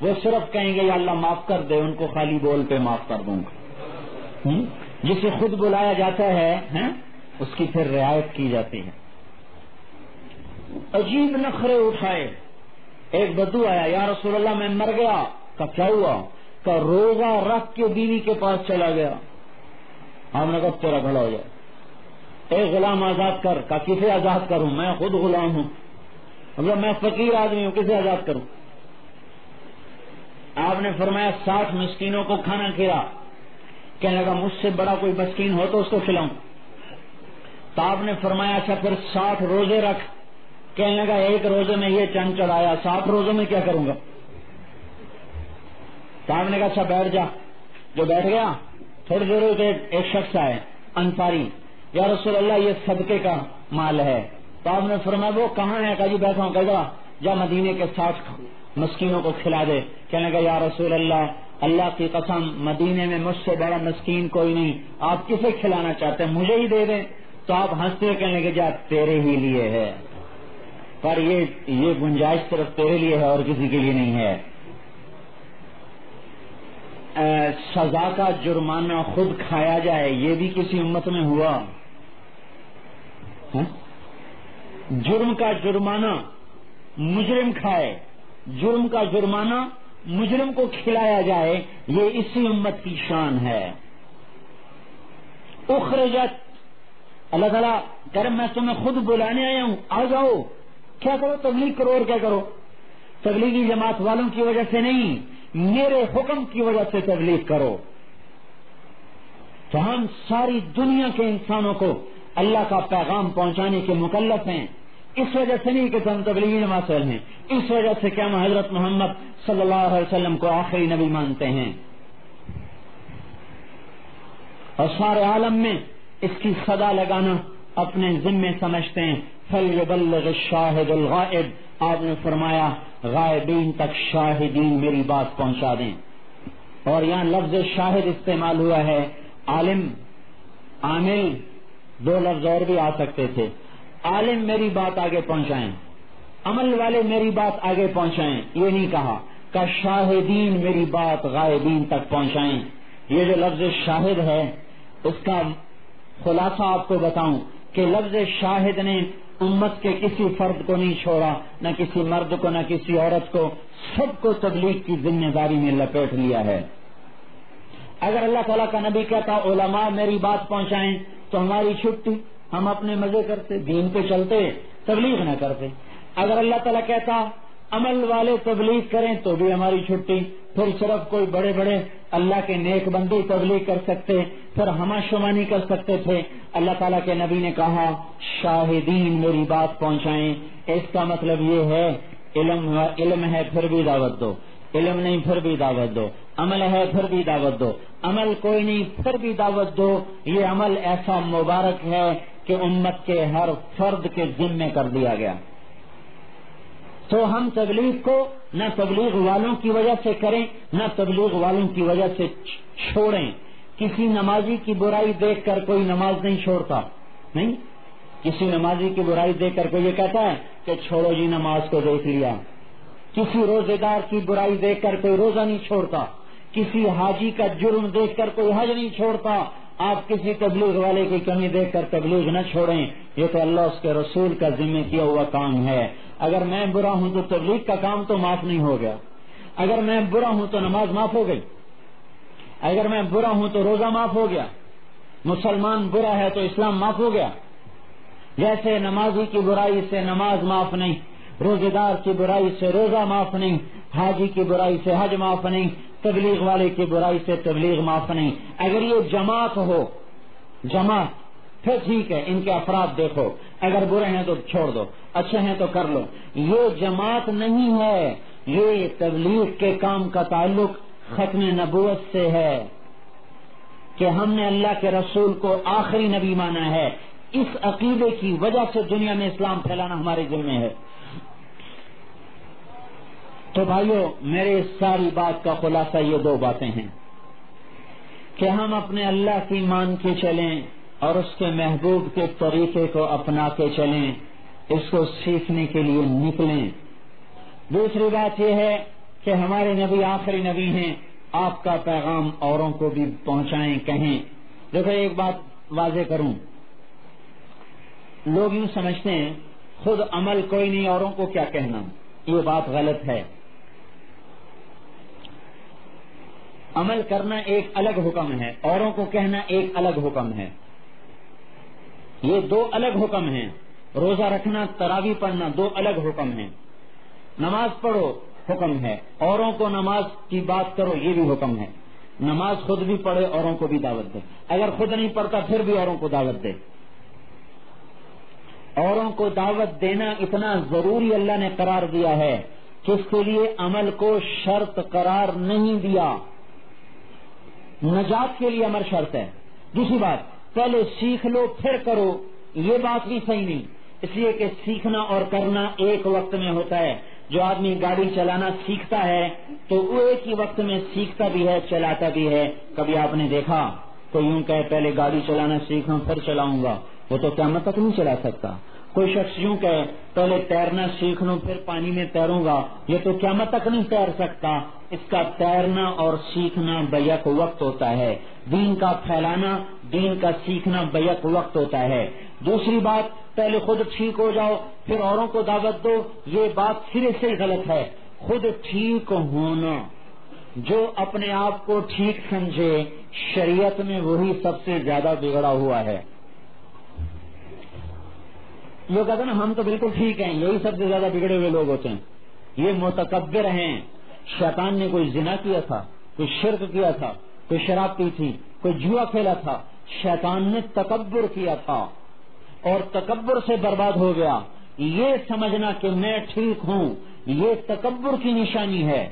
وہ صرف کہیں گے یا اللہ معاف کر دے، ان کو خالی بول پہ معاف کر دوں گا۔ جسے خود بلایا جاتا ہے اس کی پھر رعایت کی جاتی ہے۔ عجیب نخرے اٹھائے، ایک بدو آیا، یا رسول اللہ میں مر گیا۔ کہ کیا ہوا؟ کہ روزہ رکھ کے بیوی کے پاس چلا گیا۔ ہم نے کہا تیرا بھلا ہو جائے، ایک غلام آزاد کر۔ کہ کسے آزاد کروں؟ میں خود غلام ہوں، مطلب میں فقیر آدمی ہوں، کسے آزاد کروں؟ آپ نے فرمایا 60 مسکینوں کو کھانا کھلا۔ کہنے لگا مجھ سے بڑا کوئی مسکین ہو تو اس کو کھلاؤں۔ تو آپ نے فرمایا اچھا پھر 60 روزے رکھ۔ کہنے لگا ایک روزے میں یہ چند چڑھایا، 60 روزوں میں کیا کروں گا؟ تو آپ نے کہا اچھا بیٹھ جا۔ جو بیٹھ گیا تھوڑی دیر ہوئی ایک شخص آئے انصاری، یا رسول اللہ یہ صدقے کا مال ہے۔ تو آپ نے فرمایا وہ کہاں ہے؟ کہا جی بیٹھا ہوں۔ کہا جا مدینے کے 60 مسکینوں کو کھلا دے۔ کہنے لگا یا رسول اللہ کی قسم مدینے میں مجھ سے بڑا مسکین کوئی نہیں، آپ کسے کھلانا چاہتے ہیں؟ مجھے ہی دے دیں۔ تو آپ ہنستے کہنے لگے جا تیرے ہی لیے ہے، پر یہ گنجائش صرف تیرے لیے ہے اور کسی کے لیے نہیں ہے۔ سزا کا جرمانہ خود کھایا جائے یہ بھی کسی امت میں ہوا؟ جرم کا جرمانہ مجرم کھائے، جرم کا جرمانہ مجرم کو کھلایا جائے، یہ اسی امت کی شان ہے۔ اخرجت، اللہ تعالیٰ کہہ میں تمہیں خود بلانے آیا ہوں، آ جاؤ، کیا کرو؟ تبلیغ کرو۔ اور کیا کرو؟ تبلیغی جماعت والوں کی وجہ سے نہیں، میرے حکم کی وجہ سے تبلیغ کرو۔ تو ہم ساری دنیا کے انسانوں کو اللہ کا پیغام پہنچانے کے مکلف ہیں، اس وجہ سے نہیں کہ ہم تبلیغی جماعت والے ہیں، اس وجہ سے کہ ہم حضرت محمد صلی اللہ علیہ وسلم کو آخری نبی مانتے ہیں، اور سارے عالم میں اس کی صدا لگانا اپنے ذمے سمجھتے ہیں۔ فَلْيُبَلِّغِ الشَّاهِدُ الْغَائِبُ، آپ نے فرمایا غائبین تک شاہدین میری بات پہنچا دیں۔ اور یہاں لفظ شاہد استعمال ہوا ہے، عالم عامل، دو لفظ اور بھی آ سکتے تھے۔ عالم میری بات آگے پہنچائیں، عمل والے میری بات آگے پہنچائیں، یہ نہیں کہا کہ شاہدین میری بات غائبین تک پہنچائیں۔ یہ جو لفظ شاہد ہے اس کا خلاصہ آپ کو بتاؤں کہ لفظ شاہد نے امت کے کسی فرد کو نہیں چھوڑا، نہ کسی مرد کو نہ کسی عورت کو، سب کو تبلیغ کی ذمہ داری میں لپیٹ لیا ہے۔ اگر اللہ تعالیٰ کا نبی کہتا علماء میری بات پہنچائیں تو ہماری چھٹی، ہم اپنے مزے کرتے، دین پہ چلتے، تبلیغ نہ کرتے۔ اگر اللہ تعالیٰ کہتا عمل والے تبلیغ کریں تو بھی ہماری چھٹی، پھر صرف کوئی بڑے بڑے اللہ کے نیک بندے تبلیغ کر سکتے، پھر ہم شما نہیں کر سکتے تھے۔ اللہ تعالیٰ کے نبی نے کہا شاہدین میری بات پہنچائیں، اس کا مطلب یہ ہے علم ہے پھر بھی دعوت دو، علم نہیں پھر بھی دعوت دو، عمل ہے پھر بھی دعوت دو، عمل کوئی نہیں پھر بھی دعوت دو۔ یہ عمل ایسا مبارک ہے کہ امت کے ہر فرد کے ذمے کر دیا گیا۔ تو ہم تبلیغ کو نہ تبلیغ والوں کی وجہ سے کریں نہ تبلیغ والوں کی وجہ سے چھوڑیں۔ کسی نمازی کی برائی دیکھ کر کوئی نماز نہیں چھوڑتا، نہیں، کسی نمازی کی برائی دیکھ کر کوئی یہ کہتا ہے کہ چھوڑو جی نماز کو دیکھ لیا، کسی روزے دار کی برائی دیکھ کر کوئی روزہ نہیں چھوڑتا، کسی حاجی کا جرم دیکھ کر کوئی حج نہیں چھوڑتا، آپ کسی تبلیغ والے کی کمی دیکھ کر تبلیغ نہ چھوڑیں، یہ تو اللہ اس کے رسول کا ذمہ کیا ہوا کام ہے۔ اگر میں برا ہوں تو تبلیغ کا کام تو معاف نہیں ہو گیا، اگر میں برا ہوں تو نماز معاف ہو گئی، اگر میں برا ہوں تو روزہ معاف ہو گیا، مسلمان برا ہے تو اسلام معاف ہو گیا۔ جیسے نمازی کی برائی سے نماز معاف نہیں، روزے دار کی برائی سے روزہ معاف نہیں، حاجی کی برائی سے حج معاف نہیں، تبلیغ والے کی برائی سے تبلیغ معاف نہیں۔ اگر یہ جماعت ہو، جماعت، پھر ٹھیک ہے، ان کے افراد دیکھو، اگر برے ہیں تو چھوڑ دو، اچھے ہیں تو کر لو۔ یہ جماعت نہیں ہے، یہ تبلیغ کے کام کا تعلق ختم نبوت سے ہے کہ ہم نے اللہ کے رسول کو آخری نبی مانا ہے۔ اس عقیدے کی وجہ سے دنیا میں اسلام پھیلانا ہمارے ذمہ ہے۔ تو بھائیو، میرے اس ساری بات کا خلاصہ یہ دو باتیں ہیں کہ ہم اپنے اللہ کی مان کے چلیں اور اس کے محبوب کے طریقے کو اپنا کے چلیں، اس کو سیکھنے کے لیے نکلیں۔ دوسری بات یہ ہے کہ ہمارے نبی آخری نبی ہیں، آپ کا پیغام اوروں کو بھی پہنچائیں، کہیں۔ دیکھو ایک بات واضح کروں، لوگ یوں سمجھتے ہیں خود عمل کوئی نہیں، اوروں کو کیا کہنا، یہ بات غلط ہے۔ عمل کرنا ایک الگ حکم ہے، اوروں کو کہنا ایک الگ حکم ہے، یہ دو الگ حکم ہیں۔ روزہ رکھنا، تراویح پڑھنا، دو الگ حکم ہیں۔ نماز پڑھو حکم ہے، اوروں کو نماز کی بات کرو یہ بھی حکم ہے۔ نماز خود بھی پڑھے، اوروں کو بھی دعوت دے، اگر خود نہیں پڑھتا پھر بھی اوروں کو دعوت دے۔ اوروں کو دعوت دینا اتنا ضروری اللہ نے قرار دیا ہے کہ اس کے لیے عمل کو شرط قرار نہیں دیا، نجات کے لیے عمل شرط ہے۔ دوسری بات، پہلے سیکھ لو پھر کرو، یہ بات بھی صحیح نہیں، اس لیے کہ سیکھنا اور کرنا ایک وقت میں ہوتا ہے۔ جو آدمی گاڑی چلانا سیکھتا ہے تو وہ ایک ہی وقت میں سیکھتا بھی ہے، چلاتا بھی ہے۔ کبھی آپ نے دیکھا کوئی یوں کہے پہلے گاڑی چلانا سیکھوں پھر چلاؤں گا، وہ تو قیامت تک نہیں چلا سکتا۔ کوئی شخص یوں کہے پہلے تیرنا سیکھ لوں پھر پانی میں تیروں گا، یہ تو قیامت تک نہیں تیر سکتا۔ اس کا تیرنا اور سیکھنا بیک وقت ہوتا ہے، دین کا پھیلانا، دین کا سیکھنا بیک وقت ہوتا ہے۔ دوسری بات، پہلے خود ٹھیک ہو جاؤ پھر اوروں کو دعوت دو، یہ بات سرے سے غلط ہے۔ خود ٹھیک ہونا، جو اپنے آپ کو ٹھیک سمجھے، شریعت میں وہی سب سے زیادہ بگڑا ہوا ہے۔ لوگ کہتے ہیں نا ہم تو بالکل ٹھیک ہیں، یہی سب سے زیادہ بگڑے ہوئے لوگ ہوتے ہیں، یہ متکبر ہیں۔ شیطان نے کوئی زنا کیا تھا، کوئی شرک کیا تھا، کوئی شراب پی تھی، کوئی جوا کھیلا تھا، شیطان نے تکبر کیا تھا اور تکبر سے برباد ہو گیا۔ یہ سمجھنا کہ میں ٹھیک ہوں، یہ تکبر کی نشانی ہے۔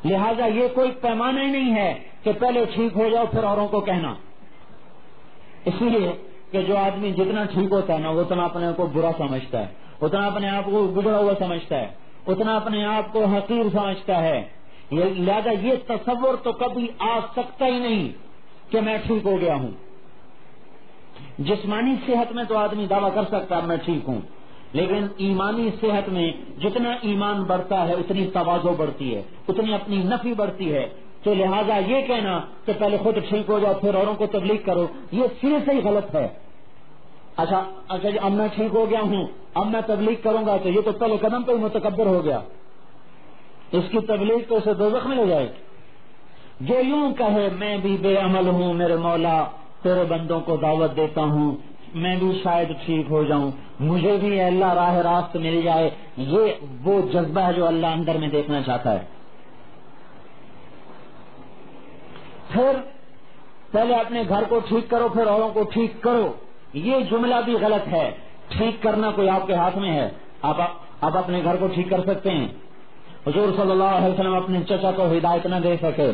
لہذا یہ کوئی پیمانہ ہی نہیں ہے کہ پہلے ٹھیک ہو جاؤ پھر اوروں کو کہنا۔ اس لیے کہ جو آدمی جتنا ٹھیک ہوتا ہے نا اتنا اپنے آپ کو برا سمجھتا ہے، اتنا اپنے آپ کو بگڑا ہوا سمجھتا ہے، اتنا اپنے آپ کو حقیر سمجھتا ہے۔ لہذا یہ تصور تو کبھی آ سکتا ہی نہیں کہ میں ٹھیک ہو گیا ہوں۔ جسمانی صحت میں تو آدمی دعویٰ کر سکتا ہے میں ٹھیک ہوں، لیکن ایمانی صحت میں جتنا ایمان بڑھتا ہے اتنی تواضع بڑھتی ہے، اتنی اپنی نفی بڑھتی ہے۔ تو لہذا یہ کہنا کہ پہلے خود ٹھیک ہو جاؤ پھر اوروں کو تبلیغ کرو، یہ سرے سے ہی غلط ہے۔ اچھا جی اب میں ٹھیک ہو گیا ہوں، اب میں تبلیغ کروں گا تو یہ تو پہلے قدم پہ ہی متکبر ہو گیا، اس کی تبلیغ تو اسے دوزخ میں لے جائے۔ جو یوں کہے میں بھی بے عمل ہوں میرے مولا، تیرے بندوں کو دعوت دیتا ہوں، میں بھی شاید ٹھیک ہو جاؤں، مجھے بھی اللہ راہ راست مل جائے، یہ وہ جذبہ ہے جو اللہ اندر میں دیکھنا چاہتا ہے۔ پھر پہلے اپنے گھر کو ٹھیک کرو پھر اوروں کو ٹھیک کرو، یہ جملہ بھی غلط ہے۔ ٹھیک کرنا کوئی آپ کے ہاتھ میں ہے، آپ اپنے گھر کو ٹھیک کر سکتے ہیں؟ حضور صلی اللہ علیہ وسلم اپنے چچا کو ہدایت نہ دے سکے،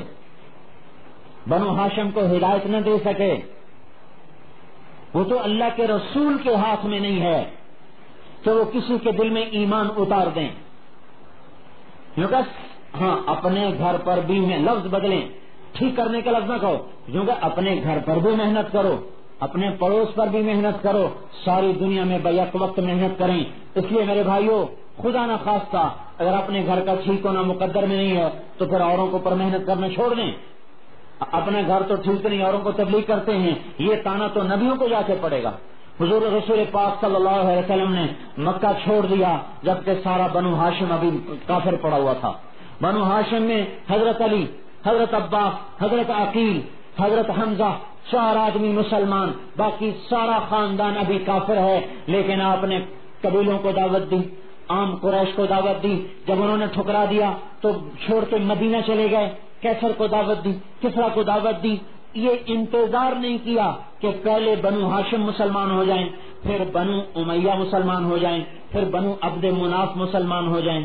بنو ہاشم کو ہدایت نہ دے سکے، وہ تو اللہ کے رسول کے ہاتھ میں نہیں ہے کہ وہ کسی کے دل میں ایمان اتار دیں۔ ہاں اپنے گھر پر بھی میں لفظ بدلیں، ٹھیک کرنے کا لفظ نہ کہو، کیونکہ اپنے گھر پر بھی محنت کرو، اپنے پڑوس پر بھی محنت کرو، ساری دنیا میں بیک وقت محنت کریں۔ اس لیے میرے بھائیوں، خدا نہ خواستہ اگر اپنے گھر کا ٹھیک ہونا مقدر میں نہیں ہے تو پھر اوروں کو پر محنت کرنا چھوڑ دیں. اپنا گھر تو ٹھیک نہیں، اوروں کو تبلیغ کرتے ہیں، یہ تانا تو نبیوں کو جا کے پڑے گا. حضور رسول پاک صلی اللہ علیہ وسلم نے مکہ چھوڑ دیا جبکہ سارا بنو ہاشم ابھی کافر پڑا ہوا تھا. بنو ہاشم میں حضرت علی، حضرت عباس، حضرت عقیل، حضرت حمزہ، 4 آدمی مسلمان، باقی سارا خاندان ابھی کافر ہے. لیکن آپ نے قبیلوں کو دعوت دی، عام قریش کو دعوت دی. جب انہوں نے ٹھکرا دیا تو چھوڑ کے مدینہ چلے گئے. کیسر کو دعوت دی، کسرا کو دعوت دی. یہ انتظار نہیں کیا کہ پہلے بنو ہاشم مسلمان ہو جائیں، پھر بنو امیہ مسلمان ہو جائیں، پھر بنو عبد مناف مسلمان ہو جائیں،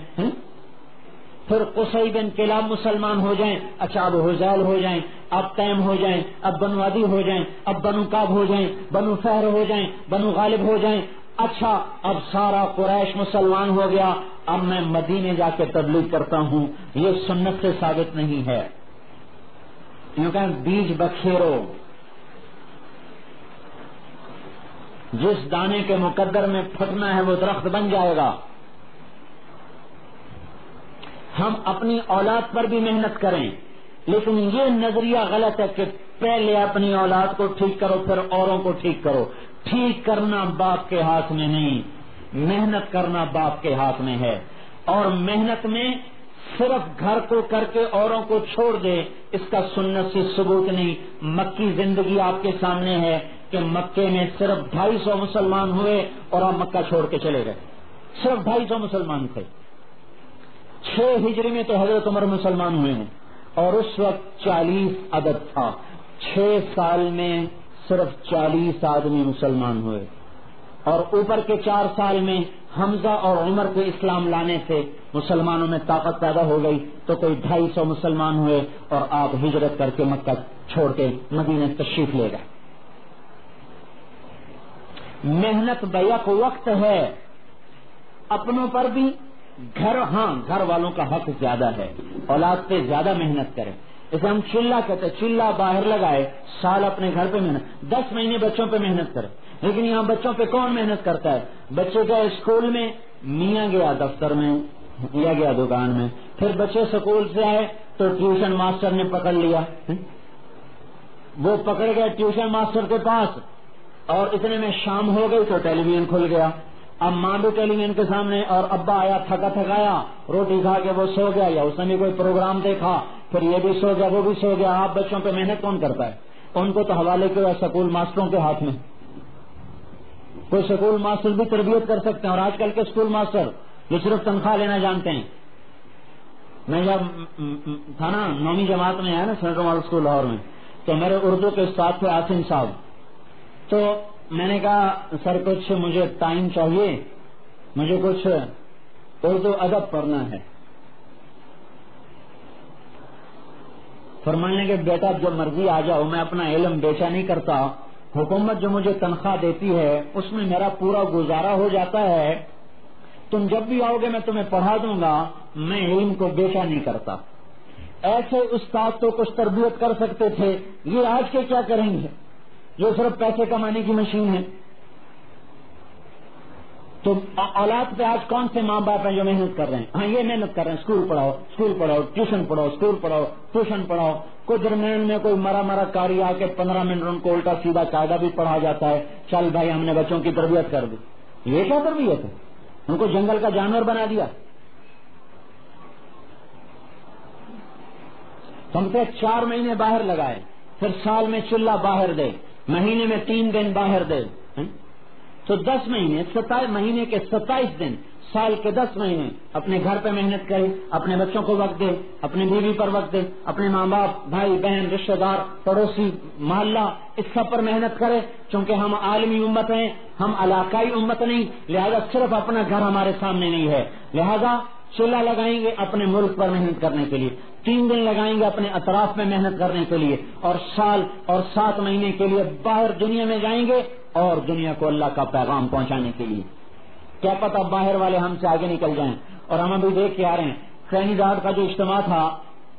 پھر قصی بن کلاب مسلمان ہو جائیں، اچھا اب حذیل ہو جائیں، اب تیم ہو جائیں، اب بنو عدی ہو جائیں، اب بنو کعب ہو جائیں، بنو فہر ہو جائیں، بنو غالب ہو جائیں. اچھا اب سارا قریش مسلمان ہو گیا، اب میں مدینے جا کے تبلیغ کرتا ہوں. یہ سنت سے ثابت نہیں ہے. یوں کہ بیج بکھیرو، جس دانے کے مقدر میں پھٹنا ہے وہ درخت بن جائے گا. ہم اپنی اولاد پر بھی محنت کریں، لیکن یہ نظریہ غلط ہے کہ پہلے اپنی اولاد کو ٹھیک کرو پھر اوروں کو ٹھیک کرو. ٹھیک کرنا باپ کے ہاتھ میں نہیں، محنت کرنا باپ کے ہاتھ میں ہے. اور محنت میں صرف گھر کو کر کے اوروں کو چھوڑ دے، اس کا سنت سے ثبوت نہیں. مکی زندگی آپ کے سامنے ہے کہ مکے میں صرف 250 مسلمان ہوئے اور آپ مکہ چھوڑ کے چلے گئے. صرف 250 مسلمان تھے. 6 ہجری میں تو حضرت عمر مسلمان ہوئے ہیں اور اس وقت 40 عدد تھا. 6 سال میں صرف 40 آدمی مسلمان ہوئے، اور اوپر کے 4 سال میں حمزہ اور عمر کے اسلام لانے سے مسلمانوں میں طاقت پیدا ہو گئی تو کوئی 250 مسلمان ہوئے اور آپ ہجرت کر کے مکہ چھوڑ کے مدینے تشریف لے گئے. محنت بیک وقت ہے. اپنوں پر بھی گھر والوں کا حق زیادہ ہے، اولاد پہ زیادہ محنت کریں. اسے ہم چلہ کہتے ہیں، چلہ باہر لگائے، سال اپنے گھر پہ محنت، 10 مہینے بچوں پہ محنت کرے. لیکن یہاں بچوں پہ کون محنت کرتا ہے؟ بچے گئے اسکول میں، میاں گیا دفتر میں یا گیا دکان میں، پھر بچے اسکول سے آئے تو ٹیوشن ماسٹر نے پکڑ لیا، وہ پکڑ گئے ٹیوشن ماسٹر کے پاس، اور اتنے میں شام ہو گئی تو ٹیلی ویژن کھل گیا. اب ماں بھی ٹیلی ویژن کے سامنے اور ابا آیا تھکا تھکایا، روٹی کھا کے وہ سو گیا یا اس نے بھی کوئی پروگرام دیکھا، پھر یہ بھی سو گیا وہ بھی سو گیا. آپ بچوں پہ محنت کون کرتا ہے؟ ان کو تو حوالے کیا سکول ماسٹروں کے ہاتھ میں. کوئی سکول ماسٹر بھی تربیت کر سکتے ہیں، اور آج کل کے سکول ماسٹر جو صرف تنخواہ لینا جانتے ہیں. میں جب تھا نا 9ویں جماعت میں آیا نا سینٹرل ماڈل اسکول لاہور میں، تو میرے اردو کے استاد تھے آصم صاحب. تو میں نے کہا سر کچھ مجھے ٹائم چاہیے، مجھے کچھ اردو ادب پڑھنا ہے. فرمانے کہ بیٹا جب مرضی آ جاؤ، میں اپنا علم بیچا نہیں کرتا، حکومت جو مجھے تنخواہ دیتی ہے اس میں میرا پورا گزارا ہو جاتا ہے. تم جب بھی آؤ گے میں تمہیں پڑھا دوں گا، میں علم کو بیچا نہیں کرتا. ایسے استاد تو کچھ تربیت کر سکتے تھے، یہ آج کے کیا کریں گے جو صرف پیسے کمانے کی مشین ہے. تو اولاد پہ آج کون سے ماں باپ ہیں جو محنت کر رہے ہیں؟ ہاں یہ محنت کر رہے ہیں، اسکول پڑھاؤ، ٹیوشن پڑھاؤ، اسکول پڑھاؤ، ٹیوشن پڑھاؤ. کوئی درمیان میں کوئی مرا کاری آ کے 15 منٹ ان کو الٹا سیدھا قاعدہ بھی پڑھا جاتا ہے. چل بھائی ہم نے بچوں کی تربیت کر دی. یہ کیا تربیت ہے؟ ان کو جنگل کا جانور بنا دیا. ہم سے 4 مہینے باہر لگائے، پھر سال میں چلہ باہر دے، مہینے میں 3 دن باہر دے، تو 10 مہینے 27 مہینے کے 27 دن، سال کے 10 مہینے اپنے گھر پہ محنت کرے، اپنے بچوں کو وقت دے، اپنی بیوی پر وقت دے، اپنے ماں باپ، بھائی بہن، رشتہ دار، پڑوسی، محلہ، اس سب پر محنت کرے. چونکہ ہم عالمی امت ہیں، ہم علاقائی امت نہیں، لہذا صرف اپنا گھر ہمارے سامنے نہیں ہے. لہذا چولہا لگائیں گے اپنے ملک پر محنت کرنے کے لیے، 3 دن لگائیں گے اپنے اطراف میں محنت کرنے کے لیے، اور سال اور 7 مہینے کے لیے باہر دنیا میں جائیں گے اور دنیا کو اللہ کا پیغام پہنچانے کے لیے. کیا پتا باہر والے ہم سے آگے نکل جائیں. اور ہم ابھی دیکھ کے آ رہے ہیں ٹرینیڈاڈ کا جو اجتماع تھا،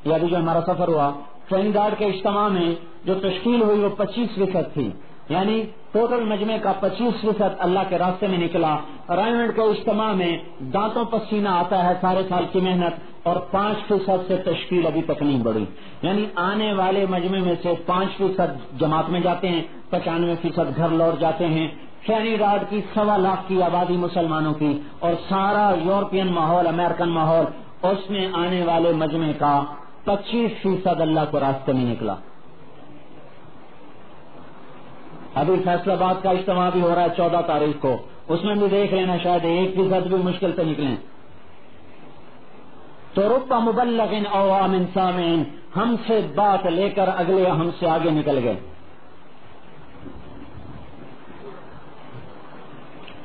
یا بھی جو ہمارا سفر ہوا، ٹرینیڈاڈ کے اجتماع میں جو تشکیل ہوئی وہ 25% تھی، یعنی ٹوٹل مجمع کا 25% اللہ کے راستے میں نکلا. رائمنڈ کے اجتماع میں دانتوں پسینہ آتا ہے سارے سال کی محنت، اور 5% سے تشکیل ابھی تک نہیں بڑھی. یعنی آنے والے مجمع میں سے 5% جماعت میں جاتے ہیں، 95% گھر لوٹ جاتے ہیں. ٹرینیڈاڈ کی 1.25 لاکھ کی آبادی مسلمانوں کی، اور سارا یورپین ماحول، امریکن ماحول، اس میں آنے والے مجمع کا 25% اللہ کو راستے میں نکلا. ابھی فیصل آباد کا اجتماع بھی ہو رہا ہے 14 تاریخ کو، اس میں بھی دیکھ لینا، شاید 1% بھی مشکل سے نکلیں. تو رب مبلغ عوام سامعین، ہم سے بات لے کر اگلے ہم سے آگے نکل گئے.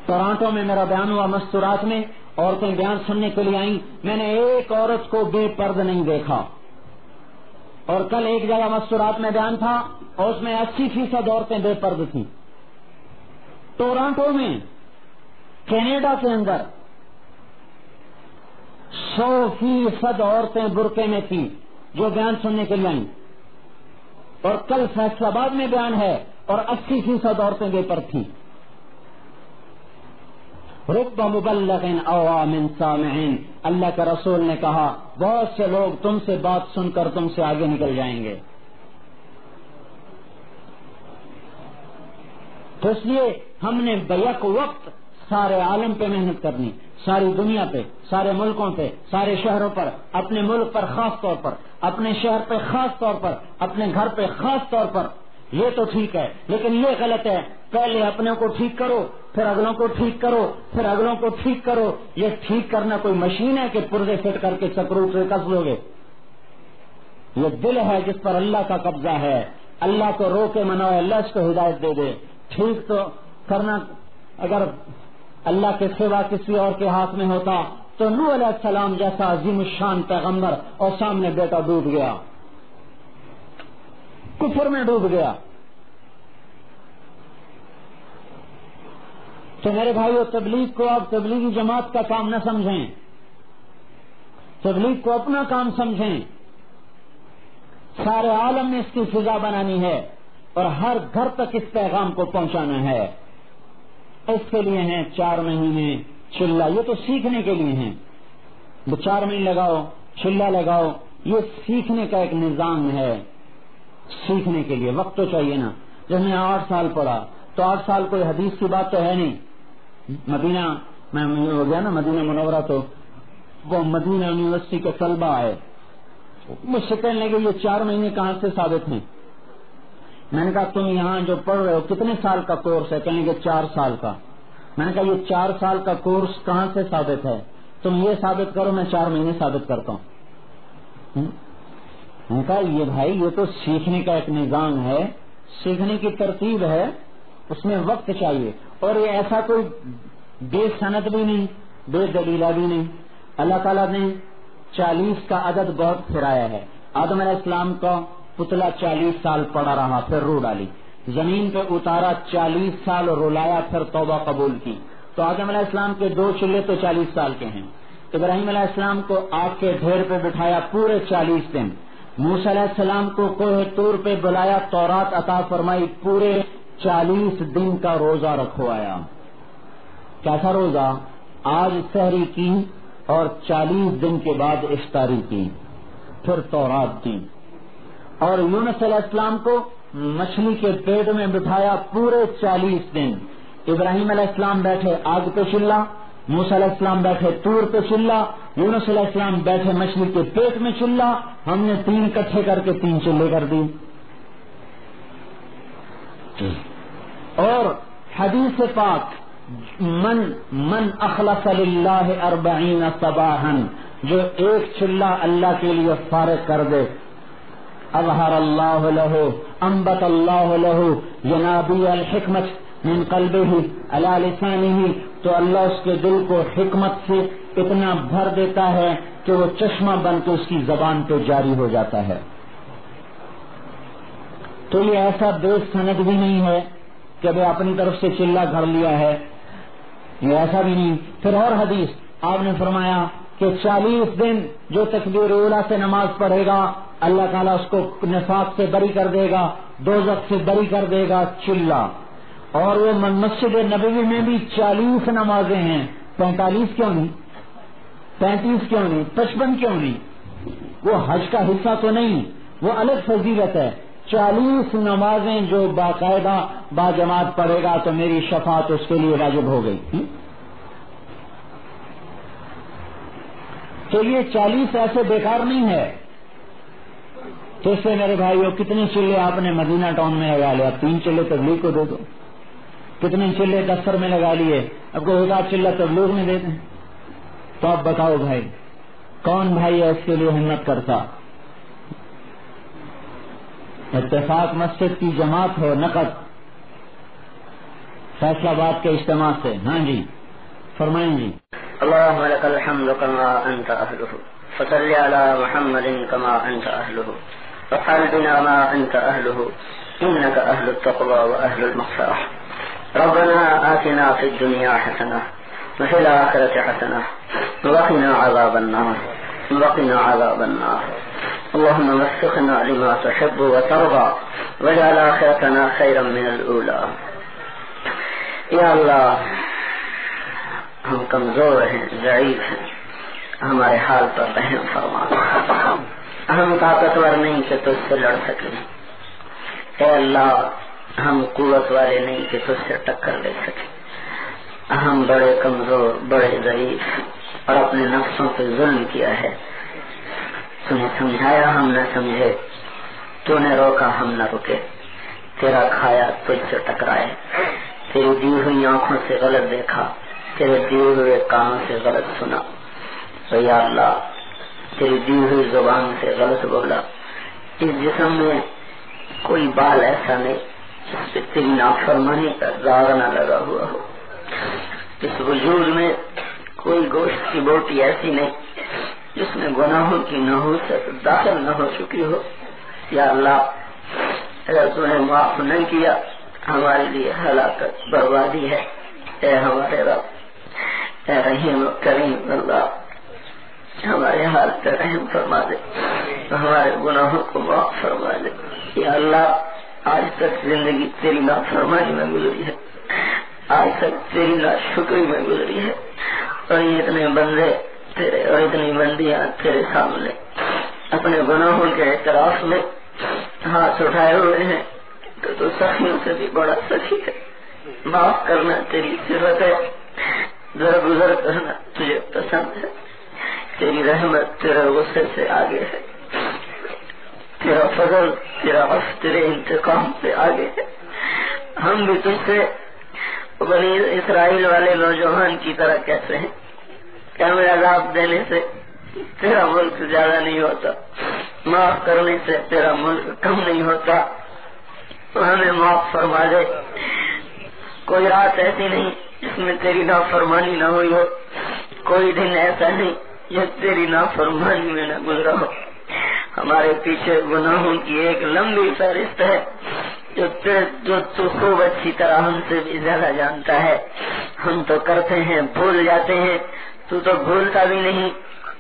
ٹورانٹو میں میرا بیان ہوا، مستورات میں عورتیں بیان سننے کے لیے آئیں. میں نے ایک عورت کو بے پرد نہیں دیکھا. اور کل ایک جگہ مستورات میں بیان تھا، اور اس میں 80% عورتیں بے پرد تھیں. ٹورانٹو میں، کینیڈا کے اندر 100% عورتیں برقعے میں تھیں جو بیان سننے کے لیے آئیں. اور کل فیصل آباد میں بیان ہے، اور 80% عورتیں بے پرد تھیں. رب مبلغ عوام سامعین، اللہ کے رسول نے کہا بہت سے لوگ تم سے بات سن کر تم سے آگے نکل جائیں گے. تو اس لیے ہم نے بیک وقت سارے عالم پہ محنت کرنی، ساری دنیا پہ، سارے ملکوں پہ، سارے شہروں پر، اپنے ملک پر خاص طور پر، اپنے شہر پہ خاص طور پر، اپنے گھر پہ خاص طور پر. یہ تو ٹھیک ہے، لیکن یہ غلط ہے پہلے اپنے کو ٹھیک کرو، پھر اگلوں کو ٹھیک کرو، پھر اگلوں کو ٹھیک کرو. یہ ٹھیک کرنا کوئی مشین ہے کہ پرزے فٹ کر کے چکرو سے کس لو گے؟ یہ دل ہے جس پر اللہ کا قبضہ ہے. اللہ کو رو کے مناؤ، اللہ اس کو ہدایت دے دے. ٹھیک تو کرنا اگر اللہ کے سوا کسی اور کے ہاتھ میں ہوتا تو نوح علیہ السلام جیسا عظیم الشان پیغمبر، اور سامنے بیٹا ڈوب گیا، کفر میں ڈوب گیا. تو میرے بھائیو، تبلیغ کو آپ تبلیغی جماعت کا کام نہ سمجھیں، تبلیغ کو اپنا کام سمجھیں. سارے عالم میں اس کی فضا بنانی ہے، اور ہر گھر تک اس پیغام کو پہنچانا ہے. اس کے لیے ہیں 4 مہینے چلہ، یہ تو سیکھنے کے لیے ہیں. 4 مہینے لگاؤ، چلہ لگاؤ، یہ سیکھنے کا ایک نظام ہے. سیکھنے کے لیے وقت تو چاہیے نا. جب میں 8 سال پڑھا تو 8 سال کوئی حدیث کی بات تو ہے نہیں. مدینہ میں ہو گیا نا، مدینہ منورہ، تو وہ مدینہ یونیورسٹی کے طلبہ آئے مجھ سے کہنے لگے یہ 4 مہینے کہاں سے ثابت ہیں؟ میں نے کہا تم یہاں جو پڑھ رہے ہو کتنے سال کا کورس ہے؟ کہنے لگے 4 سال کا. میں نے کہا یہ 4 سال کا کورس کہاں سے ثابت ہے؟ تم یہ ثابت کرو، میں 4 مہینے ثابت کرتا ہوں. میں نے کہا یہ بھائی یہ تو سیکھنے کا ایک نظام ہے، سیکھنے کی ترتیب ہے، اس میں وقت چاہیے. اور یہ ایسا کوئی بے سند بھی نہیں، بے دلیلہ بھی نہیں. اللہ تعالیٰ نے 40 کا عدد بہت پھرایا ہے. آدم علیہ السلام کا پتلا 40 سال پڑا رہا، پھر رو ڈالی، زمین پہ اتارا، 40 سال رلایا، پھر توبہ قبول کی. تو آدم علیہ السلام کے 2 چولہے تو 40 سال کے ہیں. ابراہیم علیہ السلام کو آگ کے ڈھیر پہ بٹھایا پورے 40 دن. موسیٰ علیہ السلام کو کوہ طور پہ بلایا، تورات عطا فرمائی، پورے 40 دن کا روزہ رکھوایا. کیسا روزہ؟ آج سحری کی اور 40 دن کے بعد افطاری کی، پھر تورات دی. اور یونس علیہ السلام کو مچھلی کے پیٹ میں بٹھایا پورے 40 دن. ابراہیم علیہ السلام بیٹھے آگ پہ چلہ، موسیٰ علیہ السلام بیٹھے طور پہ چلہ، یونس علیہ السلام بیٹھے مچھلی کے پیٹ میں چلہ. ہم نے 3 اکٹھے کر کے 3 چلے کر دی. اور حدیث پاک من اخلص للہ 40 صباحا، جو ایک چلہ اللہ کے لیے فارغ کر دے، اظہر اللہ لہ، انبت اللہ لہ ینابیع الحکمت من قلبہ علی لسانہ، تو اللہ اس کے دل کو حکمت سے اتنا بھر دیتا ہے کہ وہ چشمہ بن کے اس کی زبان پہ جاری ہو جاتا ہے. تو یہ ایسا بے سند بھی نہیں ہے کہ ابھی اپنی طرف سے چلہ گھڑ لیا ہے، یہ ایسا بھی نہیں. پھر اور حدیث آپ نے فرمایا کہ 40 دن جو تکبیر اولیٰ سے نماز پڑھے گا اللہ تعالیٰ اس کو نفاق سے بری کر دے گا. دوزخ سے بری کر دے گا چلہ. اور وہ مسجد نبوی میں بھی 40 نمازیں ہیں. 45 کیوں نہیں, 35 کیوں نہیں, 55 کیوں نہیں؟ وہ حج کا حصہ تو نہیں, وہ الگ فضیلت ہے. 40 نمازیں جو باقاعدہ باجماعت پڑھے گا تو میری شفاعت اس کے لیے واجب ہو گئی. تو یہ 40 ایسے بیکار نہیں ہے. تو اس سے میرے بھائیو کتنے چلے آپ نے مدینہ ٹاؤن میں لگا لیا؟ 3 چلے تبلیغ کو دے دو. کتنے چلے دفتر میں لگا لیے؟ اب کو 1 چلہ تبلیغ میں دے دیں. تو آپ بتاؤ بھائی کون بھائی ہے اس کے لیے ہمت کرتا؟ اتفاق مسجد کی جماعت ہو نقد فیصلہ آباد کے اجتماع سے. ہاں جی فرمائیں جی. اللهم لك الحمد كما أنت أهله فصل على محمد كما أنت أهله وافعل بنا ما أنت أهله إنك أهل التقوى وأهل المغفرة. ربنا آتنا في الدنيا حسنة وفي الآخرة حسنة وقنا عذاب النار وقنا عذاب النار. اللهم وفقنا لما تحب وترضى واجعل آخرتنا خيرا من الأولى. یا اللہ ہم کمزور ہیں, ضعیف ہیں, ہمارے حال پر رحم فرما. ہم طاقتور نہیں کہ تجھ سے لڑ سکیں. اے اللہ ہم قوت والے نہیں کہ تجھ سے ٹکر لے سکیں. ہم بڑے کمزور, بڑے ضعیف اور اپنے نفسوں پہ ظلم کیا ہے. تو نے سمجھایا ہم نہ سمجھے, تو نے روکا ہم نہ رکے. تیرا کھایا تجھ سے ٹکرائے, تیری دی ہوئی آنکھوں سے غلط دیکھا, تیرے دیے ہوئے کانوں سے غلط سنا. تو یا اللہ تیری دی ہوئی زبان سے غلط بولا. اس جسم میں کوئی بال ایسا نہیں جس پہ تیری نافرمانی کا داغ نہ لگا ہوا ہو. اس وجود میں کوئی گوشت کی بوٹی ایسی نہیں جس میں گناہوں کی نحوست داخل نہ ہو چکی ہو. یا اللہ اگر تو نے معاف نہیں کیا ہمارے لیے ہلاکت بربادی ہے. اے ہمارے رب, اے رحیم کریم اللہ, ہمارے حال پہ رحم فرما دے, ہمارے گناہوں کو معاف فرما دے. یا اللہ آج تک زندگی تیری نافرمانی میں گزری ہے, آج تک تیری ناشکری میں گزری ہے, اور یہ اتنے بندے تیرے اور اتنی بندیاں تیرے سامنے اپنے گناہوں کے اعتراف میں ہاتھ اٹھائے ہوئے ہیں. تو سخیوں سے بھی بڑا سخی ہے. معاف کرنا تیری صفت ہے, درگزر کرنا تجھے پسند ہے. تیری رحمت تیرے غصے سے آگے ہے, تیرا فضل تیرا عفو تیرے انتقام سے آگے ہے. ہم بھی تجھ سے بنی اسرائیل والے نوجوان کی طرح کہتے ہیں کہ ہمیں عذاب دینے سے تیرا ملک زیادہ نہیں ہوتا, معاف کرنے سے تیرا ملک کم نہیں ہوتا. ہمیں معاف فرما دے. کوئی رات ایسی نہیں جس میں تیری نافرمانی نہ ہوئی ہو, کوئی دن ایسا نہیں جو تیری نافرمانی میں نہ گزرا ہو. ہمارے پیچھے گناہوں کی ایک لمبی فہرست ہے جو تو خوب اچھی طرح ہم سے بھی زیادہ جانتا ہے. ہم تو کرتے ہیں بھول جاتے ہیں, تو بھولتا بھی نہیں.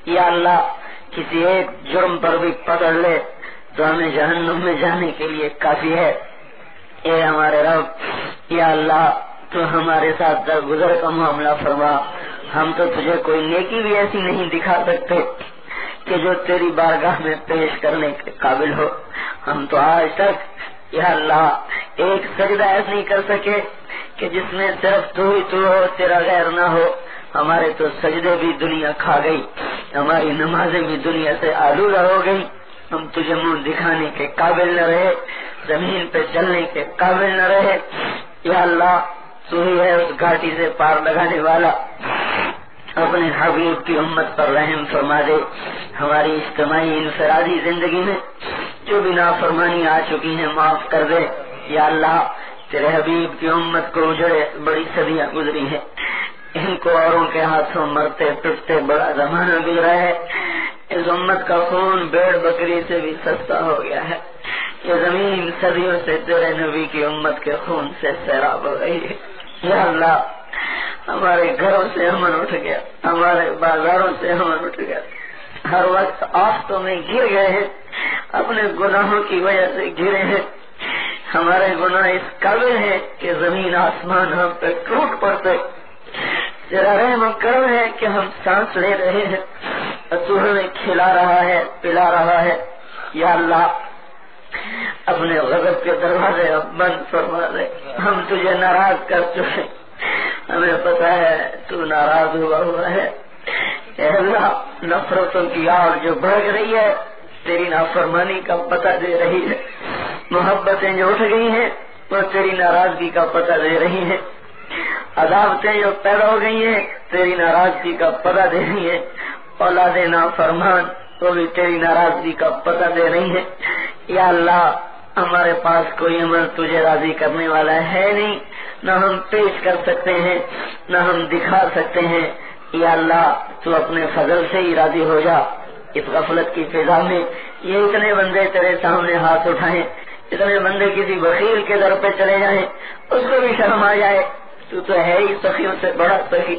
یا اللہ کسی ایک جرم پر بھی پکڑ لے تو ہمیں جہنم میں جانے کے لیے کافی ہے. اے ہمارے رب, یا اللہ تو ہمارے ساتھ درگزر کا معاملہ فرما. ہم تو تجھے کوئی نیکی بھی ایسی نہیں دکھا سکتے کہ جو تیری بارگاہ میں پیش کرنے کے قابل ہو. ہم تو آج تک یا اللہ ایک سجدہ ایسا نہیں کر سکے کہ جس میں صرف تو ہی تو ہو, تیرا غیر نہ ہو. ہمارے تو سجدے بھی دنیا کھا گئی, ہماری نمازیں بھی دنیا سے آلودہ ہو گئی. ہم تجھے منہ دکھانے کے قابل نہ رہے, زمین پہ چلنے کے قابل نہ رہے. یا اللہ تو ہی ہے اس گھاٹی سے پار لگانے والا. اپنے حبیب کی امت پر رحم فرما دے. ہماری اجتماعی انفرادی زندگی میں جو بھی نافرمانی آ چکی ہیں معاف کر دے. یا اللہ تیرے حبیب کی امت کو اجڑے بڑی صدیاں گزری ہیں, ان کو اوروں کے ہاتھوں مرتے پٹتے بڑا زمانہ گزرا ہے. اس امت کا خون بھیڑ بکری سے بھی سستا ہو گیا ہے. یہ زمین صدیوں سے تیرے نبی کی امت کے خون سے سیراب ہو گئی ہے. یا اللہ ہمارے گھروں سے امن اٹھ گیا, ہمارے بازاروں سے امن اٹھ گیا. ہر وقت آفتوں میں گر گئے ہیں, اپنے گناہوں کی وجہ سے گرے ہیں. ہمارے گناہ اس قابل ہے کہ زمین آسمان ہم پہ ٹوٹ پڑتے. تیرا رحم و کرم ہے کہ ہم سانس لے رہے ہیں اور تو ہمیں کھلا رہا ہے پلا رہا ہے. یا اللہ اپنے غضب کے دروازے بند فرما دے. ہم تجھے ناراض کر چکے, ہمیں پتا ہے تو ناراض ہوا ہے. اے اللہ نفرتوں کی آگ جو بھڑک رہی ہے تیری نافرمانی کا پتہ دے رہی ہے. محبتیں جو اٹھ گئی ہیں وہ تیری ناراضگی کا پتہ دے رہی ہیں. عداوتیں جو پیدا ہو گئی ہیں تیری ناراضگی کا پتہ دے رہی ہیں. اولاد نافرمان وہ بھی تیری ناراضگی کا پتہ دے رہی ہیں. یا اللہ ہمارے پاس کوئی عمل تجھے راضی کرنے والا ہے نہیں, نہ ہم پیش کر سکتے ہیں نہ ہم دکھا سکتے ہیں. یا اللہ تو اپنے فضل سے ہی راضی ہو جا. اس غفلت کی فضا میں یہ اتنے بندے تیرے سامنے ہاتھ اٹھائیں, اتنے بندے کسی بخیل کے در پہ چلے جائیں, اس کو بھی شرم آ جائے. تو ہے ہی سخیوں سے بڑا سخی,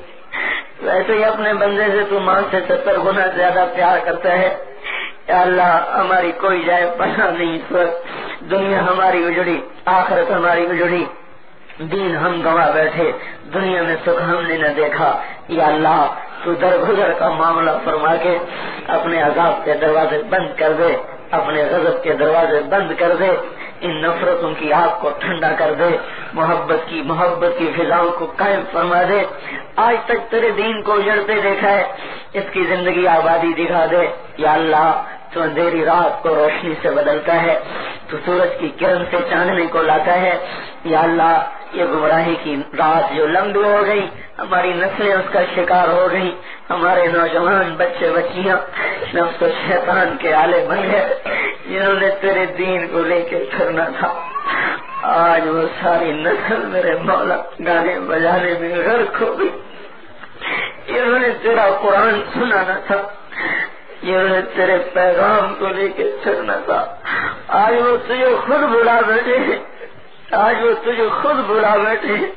ویسے ہی اپنے بندے سے تو ماں سے 70 گنا زیادہ پیار کرتا ہے. یا اللہ ہماری کوئی جائے پناہ نہیں اس وقت. دنیا ہماری اجڑی, آخرت ہماری اجڑی, دین ہم گوا بیٹھے, دنیا میں سکھ ہم نے نہ دیکھا. یا اللہ تو درگزر کا معاملہ فرما کے اپنے عذاب کے دروازے بند کر دے, اپنے غضب کے دروازے بند کر دے, ان نفرتوں کی آگ کو ٹھنڈا کر دے, محبت کی فضاؤں کو قائم فرما دے. آج تک تیرے دین کو اجڑتے دیکھا ہے, اس کی زندگی آبادی دکھا دے. یا اللہ تو اندھیری رات کو روشنی سے بدلتا ہے, تو سورج کی کرن سے چاندنی کو لاتا ہے. یا اللہ یہ گمراہی کی رات جو لمبی ہو گئی, ہماری نسلیں اس کا شکار ہو گئی, ہمارے نوجوان بچے بچیاں نفس و شیطان کے آلے بن گئے, جنہوں نے تیرے دین کو لے کے پھرنا تھا. آج وہ ساری نسل میرے مولا گانے بجانے میں غرق ہو گئی. انہوں نے تیرا قرآن سنانا تھا, انہوں نے تیرے پیغام کو لے کے پھرنا تھا. آج وہ تجھے خود بلا بیٹھے ہیں, آج وہ تجھے خود بلا بیٹھے ہیں,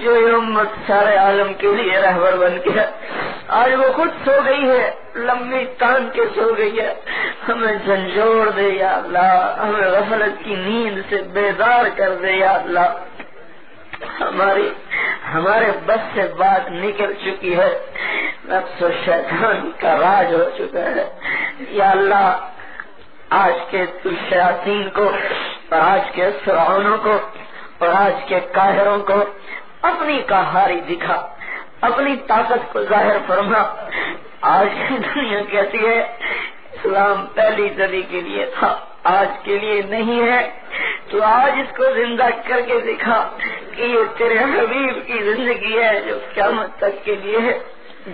جو یہ امت سارے عالم کے لیے رہبر بن گیا. آج وہ خود سو گئی ہے, لمبی تان کے سو گئی ہے. ہمیں جھنجھوڑ دے یا اللہ, ہمیں غفلت کی نیند سے بیدار کر دے. یا اللہ ہمارے بس سے بات نکل چکی ہے, نفس و شیطان کا راج ہو چکا ہے. یا اللہ آج کے شیاطین کو اور آج کے فرعونوں کو اور آج کے قاہروں کو اپنی قہاری دکھا, اپنی طاقت کو ظاہر فرما. آج کی دنیا کہتی ہے اسلام پہلی صدی کے لیے تھا, آج کے لیے نہیں ہے. تو آج اس کو زندہ کر کے دکھا کہ یہ تیرے حبیب کی زندگی ہے جو قیامت تک کے لیے ہے.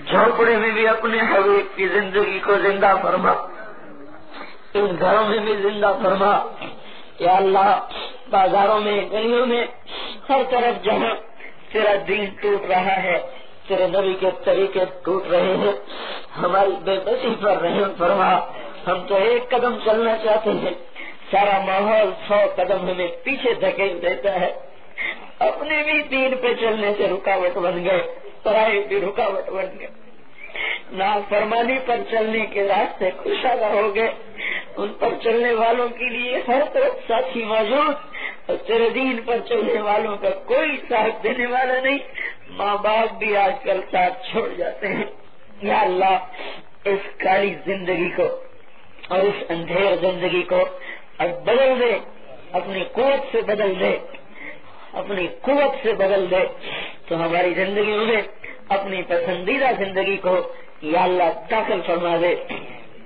جھونپڑے میں بھی اپنے حبیب کی زندگی کو زندہ فرما, ان گھروں میں بھی زندہ فرما. یا اللہ بازاروں میں گلیوں میں ہر طرف جہاں تیرا دین ٹوٹ رہا ہے, تیرے نبی کے طریقے ٹوٹ رہے ہیں, ہماری بے بسی پر رحم فرما. ہم تو ایک قدم چلنا چاہتے ہیں, سارا ماحول 100 قدم ہمیں پیچھے دھکیل دیتا ہے. اپنے بھی دین پہ چلنے سے رکاوٹ بن گئے, پرائے بھی رکاوٹ بن گئے. نافرمانی پر چلنے کے راستے کشادہ ہو گئے, ان پر چلنے والوں کے لیے ہر طرف ساتھی موجود, اور تیرے دین پر چلنے والوں کا کوئی ساتھ دینے والا نہیں. ماں باپ بھی آج کل ساتھ چھوڑ جاتے ہیں. یا اللہ اس کالی زندگی کو اور اس اندھیر زندگی کو اب بدل دے, اپنی قوت سے بدل دے, اپنی قوت سے بدل دے. تو ہماری زندگیوں میں اپنی پسندیدہ زندگی کو یا اللہ داخل فرما دے.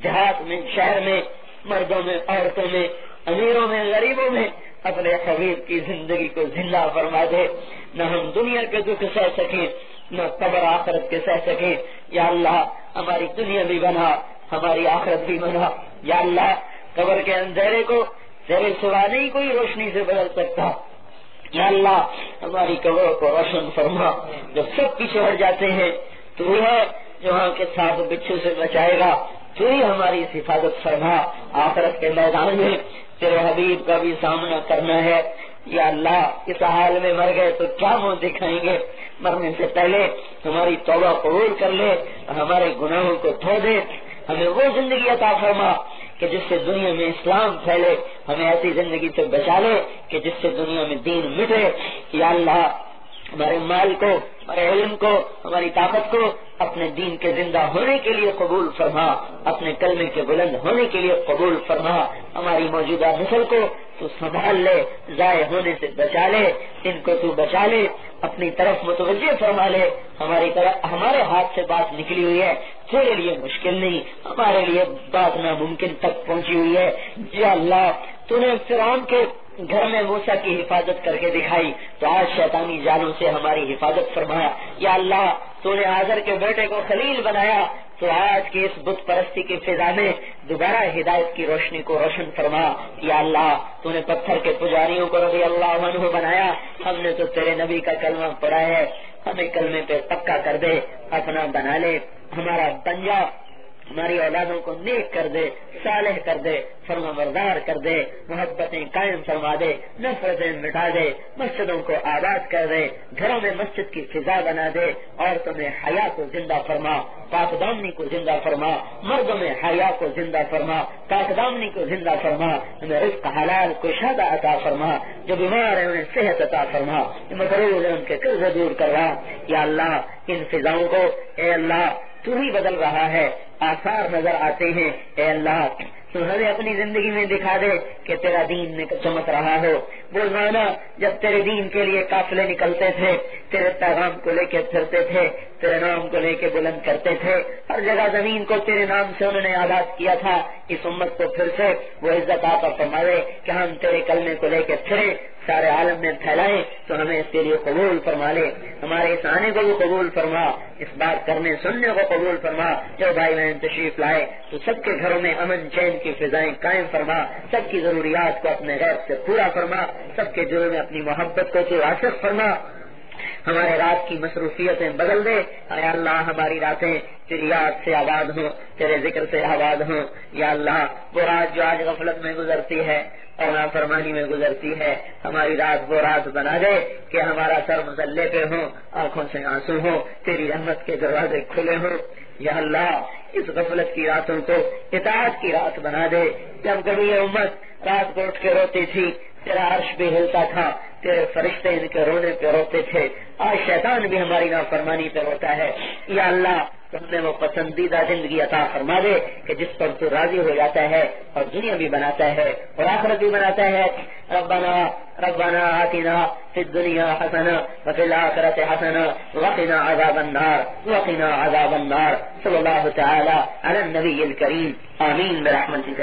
دیہات میں, شہر میں, مردوں میں, عورتوں میں, امیروں میں, غریبوں میں اپنے حبیب کی زندگی کو زندہ فرما دے. نہ ہم دنیا کے دکھ سہ سکیں, نہ قبر آخرت کے سہ سکیں. یا اللہ ہماری دنیا بھی بنا, ہماری آخرت بھی بنا. یا اللہ قبر کے اندھیرے کو تیرے سوا نہیں کوئی روشنی سے بدل سکتا. یا اللہ ہماری قبروں کو روشن فرما. جب سب پیچھے ہٹ جاتے ہیں تو وہ ہے جو وہاں کے ساتھ بچھو سے بچائے گا. تو ہی ہماری حفاظت فرما. آخرت کے میدان میں تیرے حبیب کا بھی سامنا کرنا ہے. یا اللہ اس حال میں مر گئے تو کیا منہ دکھائیں گے. مرنے سے پہلے ہماری توبہ قبول کر لے, ہمارے گناہوں کو دھو دے. ہمیں وہ زندگی عطا فرما کہ جس سے دنیا میں اسلام پھیلے، ہمیں ایسی زندگی سے بچا لے کہ جس سے دنیا میں دین مٹے. یا اللہ ہمارے مال کو، ہمارے علم کو، ہماری طاقت کو اپنے دین کے زندہ ہونے کے لیے قبول فرما، اپنے کلمے کے بلند ہونے کے لیے قبول فرما. ہماری موجودہ نسل کو تو سنبھال لے، ضائع ہونے سے بچا لے، ان کو تو بچا لے، اپنی طرف متوجہ فرما لے. ہمارے ہاتھ سے بات نکلی ہوئی ہے، تیرے لیے مشکل نہیں، ہمارے لیے بات ناممکن تک پہنچی ہوئی ہے. یا اللہ تو نے فرعون کے گھر میں موسیٰ کی حفاظت کر کے دکھائی، تو آج شیطانی جالوں سے ہماری حفاظت فرمایا. یا اللہ تو نے آزر کے بیٹے کو خلیل بنایا، تو آج کی اس بت پرستی کی فضا میں دوبارہ ہدایت کی روشنی کو روشن فرما. یا اللہ تو نے پتھر کے پجاریوں کو رضی اللہ عنہ بنایا، ہم نے تو تیرے نبی کا کلمہ پڑھا ہے، ہمیں کلمے پہ پکا کر دے، اپنا بنا لے، ہمارا بن جا، ہماری اولادوں کو نیک کر دے، صالح کر دے، فرما بردار کر دے، محبتیں قائم فرما دے، نفرتیں مٹا دے، مسجدوں کو آباد کر دے، گھروں میں مسجد کی فضا بنا دے، عورتوں میں حیا کو زندہ فرما، پاک دامنی کو زندہ فرما، مردوں میں حیا کو زندہ فرما، پاک دامنی کو زندہ فرما، ہمیں رزق حلال کشادہ عطا فرما، جو بیمار ہیں انہیں صحت عطا فرما، جو مقروض ہیں ان کے قرض دور کروا. یا اللہ ان فضاؤں کو اے اللہ تو ہی بدل رہا ہے، آثار نظر آتے ہیں. اے اللہ تو ہمیں اپنی زندگی میں دکھا دے کہ تیرا دین میں چمک رہا ہو. روزانہ جب تیرے دین کے لیے قافلے نکلتے تھے، تیرے پیغام کو لے کے پھرتے تھے، تیرے نام کو لے کے بلند کرتے تھے، ہر جگہ زمین کو تیرے نام سے انہوں نے آباد کیا تھا. اس امت کو پھر سے وہ عزت عطا فرمائے کہ ہم تیرے کلمے کو لے کے پھرے، سارے عالم میں پھیلائیں. تو ہمیں اس کے لیے قبول فرما لے، ہمارے اس آنے کو بھی قبول فرما، اس بات کرنے سننے کو قبول فرما. جو بھائی بہن تشریف لائے تو سب کے گھروں میں امن چین کی فضائیں قائم فرما، سب کی ضروریات کو اپنے غیب سے پورا فرما، سب کے دلوں میں اپنی محبت کو تو راسخ فرما. ہمارے رات کی مصروفیتیں بدل دے. اے اللہ ہماری راتیں تیری یاد سے آباد ہوں، تیرے ذکر سے آباد ہوں. یا اللہ وہ رات جو آج غفلت میں گزرتی ہے اور نافرمانی میں گزرتی ہے، ہماری رات وہ رات بنا دے کہ ہمارا سر مسلے پہ ہو، آنکھوں سے آنسو ہو، تیری رحمت کے دروازے کھلے ہوں. یا اللہ اس غفلت کی راتوں کو اطاعت کی رات بنا دے. جب کبھی یہ امت رات کو اٹھ کے روتی تھی، تیرا عرش بھی ہلتا تھا، تیرے فرشتے ان کے رونے پہ روتے تھے. آج شیطان بھی ہماری نافرمانی پہ روتا ہے. یا اللہ تم نے وہ پسندیدہ زندگی عطا فرما دے کہ جس پر تو راضی ہو جاتا ہے اور دنیا بھی بناتا ہے اور آخرت بھی بناتا ہے. ربنا آتنا فی الدنیا حسنہ وفی الآخرۃ حسنہ وقنا عذاب النار. صلی اللہ تعالی علی النبی الکریم. آمین برحمتک.